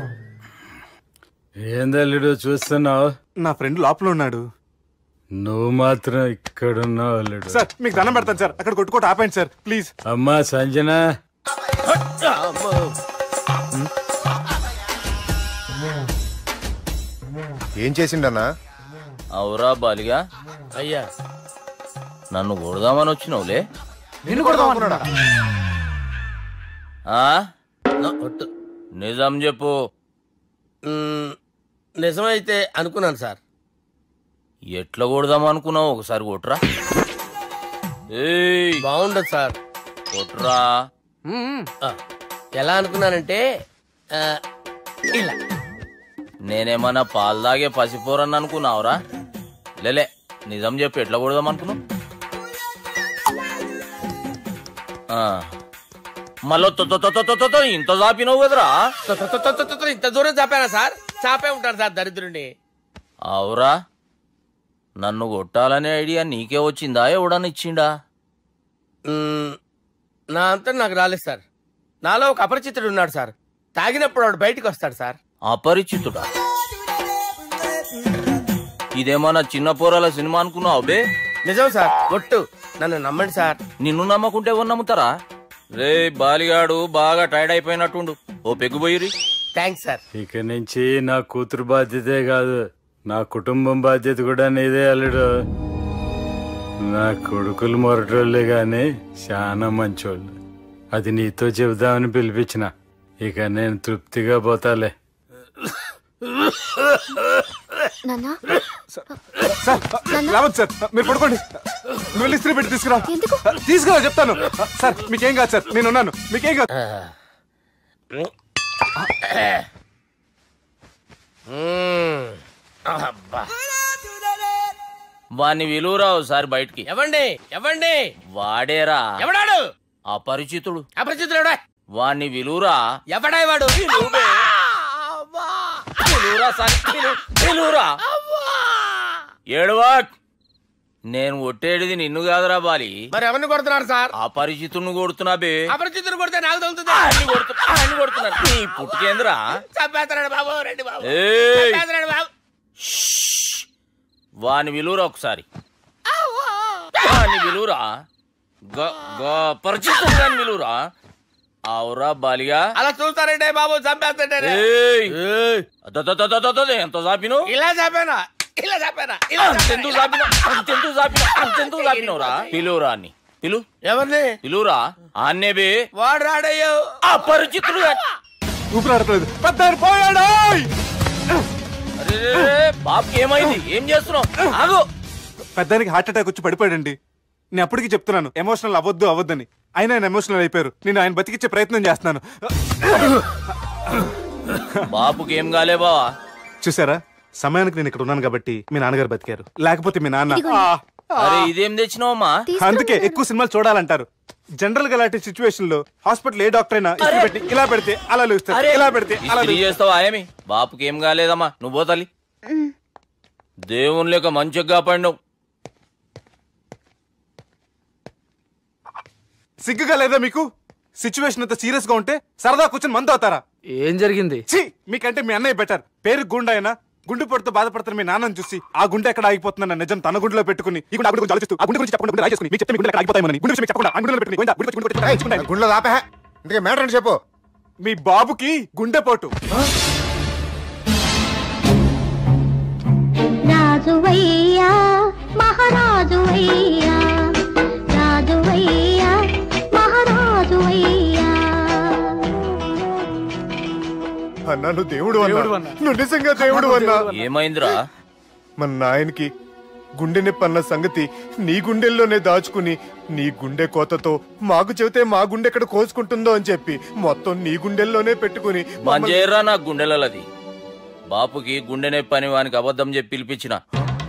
ఏందల్లుడు చూస్తున్నావు? నా ఫ్రెండ్ లోపల ఉన్నాడు. నువ్వు మాత్రం ఇక్కడున్నావు అల్లుడు. సార్ మీకు దండం పెడతాను సార్, అక్కడ కొట్టుకోట ఆపండి సార్ ప్లీజ్. అమ్మా సంజన, ఏం చేసిండన్నా? అవురా బాలిగా, అయ్యా నన్ను కొడదామని వచ్చినావులే. నిన్ను కొడదామన్నాడా? నిజం చెప్పు. నిజమైతే అనుకున్నాను సార్. ఎట్లా కొడదాం అనుకున్నావు? ఒకసారి కొట్రా. బాగుండదు సార్, కొట్రా. ఎలా అనుకున్నానంటే ఇలా. నేనేమన్నా పాలు తాగే పసిపోరని అనుకున్నావురా? లేలే, నిజం చెప్పు, ఎట్లా కొడదాం అనుకున్నావు? మళ్ళీ ఇంత చాపినావు కదరా? ఇంత దూరం చాపానా సార్? చాపే ఉంటారు సార్ దరిద్రుడిని. అవురా, నన్ను కొట్టాలనే ఐడియా నీకే వచ్చిందా? ఎవడన్నా ఇచ్చిండా? నా అంతా నాకు రాలేదు సార్. నాలో ఒక అపరిచితుడు ఉన్నాడు సార్, తాగినప్పుడు వాడు బయటికి వస్తాడు సార్. అపరిచితుడా? ఇదేమన్నా చిన్న పోరాల సినిమా అనుకున్నావు బే? నిజం సార్, ఒట్టు, నన్ను నమ్మండి సార్. నిన్ను నమ్మకుంటే ఎవరు నమ్ముతారా? రే బాలిగాడు బాగా టైర్డ్ అయిపోయినట్టుండు, ఓ పెగ్గుపోయిరి. Thanks sir. ఇక నుంచి నా కూతురు బాధ్యతే కాదు, నా కుటుంబం బాధ్యత కూడా నీదే అల్లుడు. నా కొడుకులు మొరటోళ్ళే గాని చాలా మంచోళ్ళు. అది నీతో చెబుదామని పిలిపించిన. ఇక నేను తృప్తిగా పోతాలే. రావద్దు సార్, మీరు పడుకోండి. నువ్వు ఇస్త్రీ పెట్టి తీసుకురా. తీసుకురా చెప్తాను సార్. మీకేం కాదు సార్, నేనున్నాను, మీకేం కాదు. వాణ్ణి విలువరా ఒకసారి బయటికి. ఎవండి ఎవండి? వాడేరా. ఎవడాడు? అపరిచితుడు. అపరిచితుడు వాణ్ణి విలువరా. ఎవడాయి వాడు? ఏడవా, నేను కొట్టేది నిన్ను కాదురా బాలి. మరి ఎవరిని కొడుతున్నారు సార్? అపరిచితుడిని కొడుతున్నా బే. అపరిచితుడు కొడితే నాకు తగులుతుంది. కొడుతున్నారు నీ పుట్టుకేంద్రా? చంపేస్తాడు బాబు, రండి బాబు. వాని విలువరా ఒకసారి. వాని విలువరా. పరిచితుడు విలువరా. అవురా బాలిగా అలా చూస్తారంటే బాబు చంపేస్తాడే ఎంత చాపిను ఇలా చంపానా ఇలా చంపానా అంతెందుకు చాపినవురా పిలువురా అని పిలు ఎవరిని పిలువురా ఆన్నేబే వాడు రాడయ్యో అపరిచితుడు ఊపిరాడట్లేదు పెద్ద పోయాడు బాబుకి ఏమైంది ఏం చేస్తున్నావు ఆగు పెద్దానికి హార్ట్ అటాక్ వచ్చి పడిపోయాడండి నేను అప్పటికి చెప్తున్నాను ఎమోషనల్ అవ్వద్దని అయినా ఆయన ఎమోషనల్ అయిపోయారు నేను ఆయన బతికిచ్చే ప్రయత్నం చేస్తున్నాను బాబుకి ఏం కాలే బావా చూసారా సమయానికి నేను ఇక్కడ ఉన్నాను కాబట్టి మీ నాన్నగారు బతికారు లేకపోతే మీ నాన్న అరే ఇదేం తెచ్చినావమ్మా అందుకే ఎక్కువ సినిమాలు చూడాలంటారు జనరల్ గా అలాంటి సిచ్యువేషన్ లో హాస్పిటల్ ఏ డాక్టర్ అయినా ఇస్త్రీ పెట్టి ఇలా పెడితే అలా లూస్తారు ఇలా పెడితే అలా చేస్తావా ఏమి బాపుకి ఏం కాలేదమ్మా నువ్వు పోతాలి దేవుని లేక మంచిగా పడినావు సిగ్గుగా లేదా మీకు సిచ్యువేషన్ అంత సీరియస్ గా ఉంటే సరదా కూర్చొని మందు అవుతారా ఏం జరిగింది మీకంటే మీ అన్నయ్య బెటర్ పేరు గుండె అయినా గుండె పొడితో బాధపడుతున్న మీ నాన్నని చూసి ఆ గుండె ఎక్కడ ఆగిపోతుందన్న నిజం తన గుండెలో పెట్టుకుని ఈ గుండె గురించి ఆలోచిస్తూ ఆ గుండె గురించి చెప్పకుండా రాజేసుకుని మీకు చెప్తే మీ గుండె ఎక్కడ ఆగిపోతాయని గుండె విషయం చెప్పకుండా ఆ గుండెలో పెట్టుకుని గుండెలో ఆపే ఇందుకే మ్యాటర్ అని చెప్పు మీ బాబుకి గుండెపోటు రాజువయ్యా మహారాజువయ్యా రాజువయ్యా మహారాజువయ్యా అన్నా నువ్వు దేవుడు అన్నా నువ్వు నిజంగా దేవుడు అన్నా ఏమైందిరా మన నాయనకి గుండె నొప్పి అన్న సంగతి నీ గుండెల్లోనే దాచుకుని నీ గుండె కోతతో మాకు చెబితే మా గుండె ఎక్కడ కోసుకుంటుందో అని చెప్పి మొత్తం నీ గుండెల్లోనే పెట్టుకుని మంజేరా నా గుండెలది బాపుకి గుండె నొప్పి అని వానికి అబద్ధం చెప్పి పిలిపించిన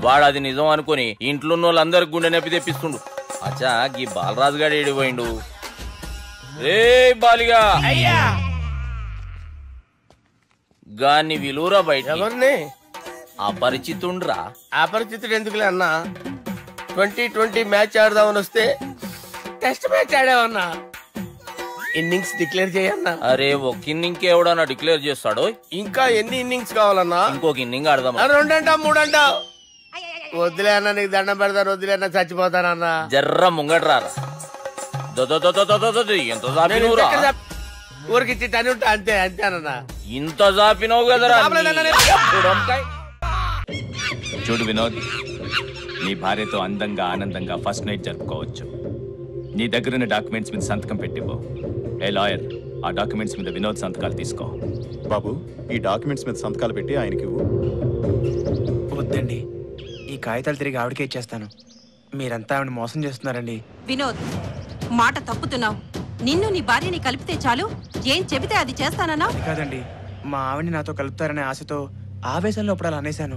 వాడు అది నిజం అనుకుని ఇంట్లో ఉన్న వాళ్ళందరికి గుండె నొప్పి తెప్పిస్తుండు అచ్చా గీ బాలరాజు గారు ఏడిపోయిండు రే బాలిగా అయ్యా గాన్ని విలువరా బయట ఎవరిని అపరిచితుండ్రా అపరిచితుడు ఎందుకులే అన్నా 2020 మ్యాచ్ ఆడదామని వస్తే టెస్ట్ మ్యాచ్ ఆడామన్నా ఇన్నింగ్స్ డిక్లేర్ చేయన్నా అరే ఒక ఇన్నింగ్ ఎవడన్నా డిక్లేర్ చేస్తాడు ఇంకా ఎన్ని ఇన్నింగ్స్ కావాలన్నా ఇంకొక ఇన్నింగ్ ఆడదాం 2 అంటావు 3 అంటావు వద్దులే అన్న నీకు దండం పెడతాను వద్దులే అన్న చచ్చిపోతానన్నా జర్ర ముంగట్రారా ఎంత జాపినవురా ఊరికి టని ఉంటా అంతే అంతేనన్నా ఇంత జాపినవు కదరా చూడు వినోద్ నీ భార్యతో అందంగా ఆనందంగా ఫస్ట్ నైట్ జరుపుకోవచ్చు నీ దగ్గరున్న డాక్యుమెంట్స్ మీద సంతకం పెట్టిపో ఏ లాయర్ ఆ డాక్యుమెంట్స్ మీద వినోద్ సంతకాలు తీసుకో బాబు ఈ డాక్యుమెంట్స్ మీద సంతకాలు పెట్టి ఆయనకి వద్దండి ఈ కాగితాలు తిరిగి ఆవిడకే ఇచ్చేస్తాను మీరంతా ఆవిడ మోసం చేస్తున్నారండి వినోద్ మాట తప్పుతున్నావు నిన్ను నీ భార్యని కలిపితే చాలు ఏం చెబితే అది చేస్తానన్నా కాదండి మా ఆవిడని నాతో కలుపుతారనే ఆశతో ఆవేశంలో అప్పుడు అలా అనేశాను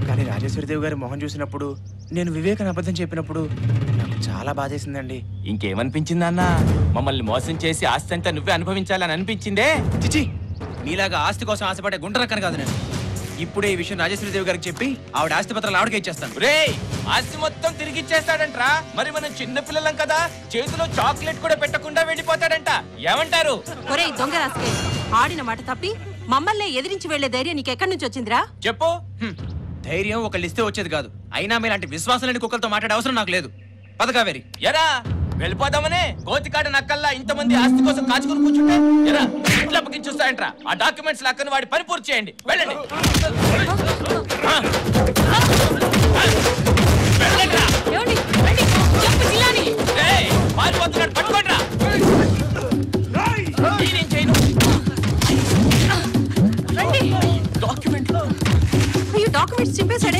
కానీ రాజేశ్వరిదేవి గారి మొహం చూసినప్పుడు నేను వివేకని అబద్ధం చెప్పినప్పుడు నాకు చాలా బాధేసిందండి ఇంకేమనిపించింది అన్న మమ్మల్ని మోసం చేసి ఆస్తి అంతా నువ్వే అనుభవించాలని అనిపించిందే చిచి మీలాగా ఆస్తి కోసం ఆశపడే గుంటరక్కని కాదు నేను ఇప్పుడే ఈ విషయం రాజేశ్వరిదేవి గారికి చెప్పి ఆవిడ ఆస్తి పత్రాలు ఆవిడకే ఇచ్చేస్తాను రే ఆస్తి మొత్తం తిరిగి ఇచ్చేస్తాడంట్రా మరి మనం చిన్న పిల్లలం కదా చేతిలో చాక్లెట్ కూడా పెట్టకుండా వెళ్ళిపోతాడంట ఏమంటారు ఒరే దొంగ రాసుకే ఆడిన మాట తప్పి మమ్మల్ని ఎదిరించి వెళ్లే ధైర్యం నీకెక్కడి నుంచి వచ్చిందిరా చెప్పు ధైర్యం ఒకళ్ళు ఇస్తే వచ్చేది కాదు అయినా మీలాంటి విశ్వాసం లేని కుక్కలతో మాట్లాడే అవసరం నాకు లేదు పదకావేరి ఎరా వెళ్ళిపోదామనే గోతికాడ నక్కల్లా ఇంతమంది ఆస్తి కోసం కాచుకుని కూర్చుంటే ఎరా ఇంట్లో అప్పగించొస్తాయంట్రా ఆ డాక్యుమెంట్స్ లక్కని వాడి పని పూర్తి చేయండి వెళ్ళండి పారిపోతున్నాడు పట్టుకోండిరా నేనేం చేయను డాక్యుమెంట్స్ చింపేశాడే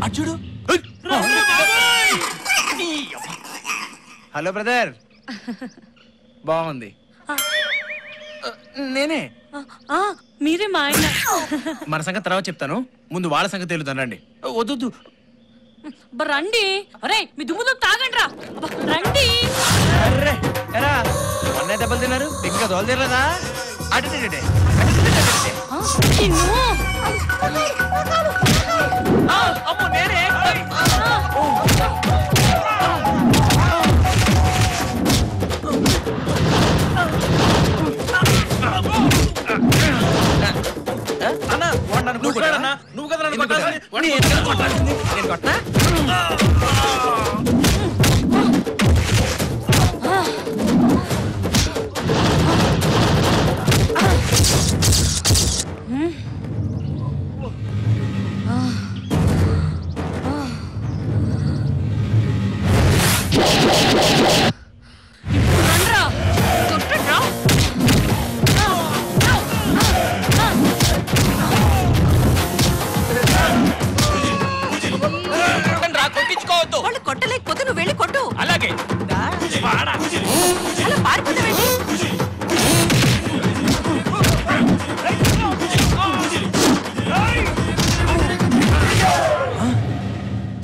అచ్చుడు హలో బ్రదర్ బాగుంది నేనే మీరే మా ఆయన మన సంగతి తర్వాత చెప్తాను ముందు వాళ్ళ సంగతి తెలుద్దాం రండి వద్దు రండి అరే మీ దుమ్ముతో తాగండి రా రండి అన్నయ్య దెబ్బలు తిన్నారు ఇంకా దోలు తిరలేదా అటే అమ్మో నేనే అన్నా నువ్వు కదా ముట్టుకోవద్దు. వాళ్ళు కొట్టలేకపోతే నువ్వు వెళ్ళి కొట్టు. అలాగే. అలా పారిపోతావేంటి?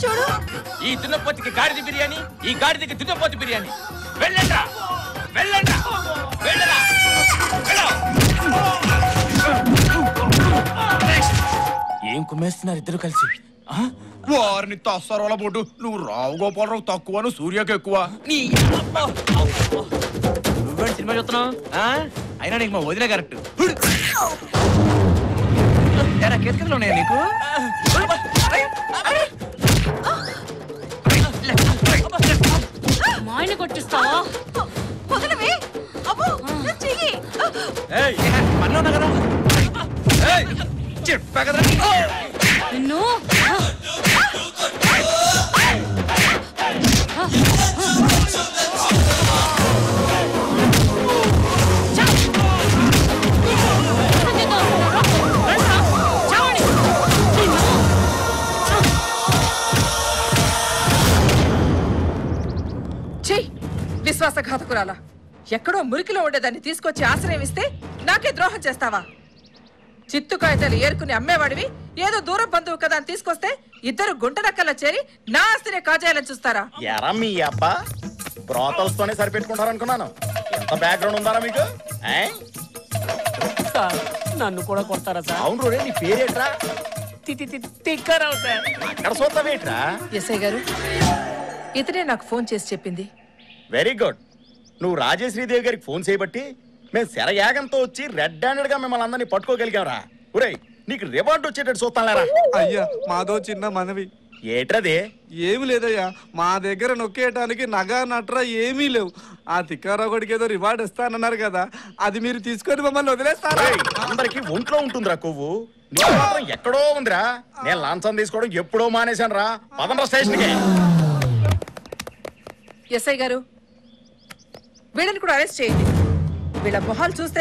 చూడు, ఈ దున్నపోతికి గాడిద బిర్యానీ, ఈ గాడిదకి దున్నపోతు బిర్యానీ. వెళ్ళండ్రా, వెళ్ళండ్రా, వెళ్ళరా. ఏం కుమ్మేస్తున్నారు ఇద్దరు కలిసి? వారిని తస్సరోల బొడ్డు. నువ్వు రావు గోపాలరావు తక్కువ, సూర్యకి ఎక్కువ. నువ్వేంటి సినిమా చూస్తున్నావు? అయినా నీకు మా వదిలే కరెక్ట్. కేసులు ఉన్నాయా నీకు? మా ఆయన కొట్టిస్తావా? వదలవే. అబ్బో, నా చెయ్యి. పనిలో ఉన్నా కదా, చెప్పా కదా నిన్ను. విశ్వాసఘాతకురాలా, ఎక్కడో మురికిలో ఉండేదాన్ని తీసుకొచ్చి ఆశ్రయం ఇస్తే నాకే ద్రోహం చేస్తావా? చిత్తు కాగితాలు ఏరుకుని అమ్మేవాడివి ఏదో దూరం బంధువు కదా అని తీసుకొస్తే ఇద్దరు గుంటనక్కల్లా చేరి నా ఆస్తినే కాజేయాలని చూస్తారా? ఎరా మీ అబ్బా బ్రోతల్స్ తోనే సరిపెట్టుకుంటారనుకున్నాను. ఎంత బ్యాక్గ్రౌండ్ ఉందారా మీకు? నన్ను కూడా కొడతారా సార్? అవును రే, నీ పేరేట్రా? తిక్కరావు సార్. అక్కడ చూస్తావేట్రా? ఎస్ఐ గారు, ఇతనే నాకు ఫోన్ చేసి చెప్పింది. Very good. నువ్వు రాజేశ్రీదేవి గారికి ఫోన్ చేయబట్టి మేము శరయాగంతో వచ్చి రెడ్ హ్యాండెడ్ గా మిమ్మల్ని అందరినీ పట్టుకోగలిగాంరా. ఒరేయ్, నీకు రివార్డు వచ్చేటట్టు చూస్తానులేరా. అయ్యా, మాదో చిన్న మనవి. ఏట్రది? ఏమి లేదయ్యా, మా దగ్గర నొక్కేయటానికి నగా నట్రా ఏమీ లేవు. ఆ తిక్కారావుడికి ఏదో రివార్డ్ ఇస్తానన్నారు కదా, అది మీరు తీసుకొని మమ్మల్ని వదిలేస్తారా? అందరికి ఒంట్లో ఉంటుందిరా కొవ్వు, నీకు మాత్రం ఎక్కడో ఉందిరా. నేను లంచం తీసుకోవడం ఎప్పుడో మానేశాను రా. పదండ్రా స్టేషన్కి. ఎస్ఐ గారు, వీళ్ళని కూడా అరెస్ట్ చేయండి. వీళ్ళ మొహాలు చూస్తే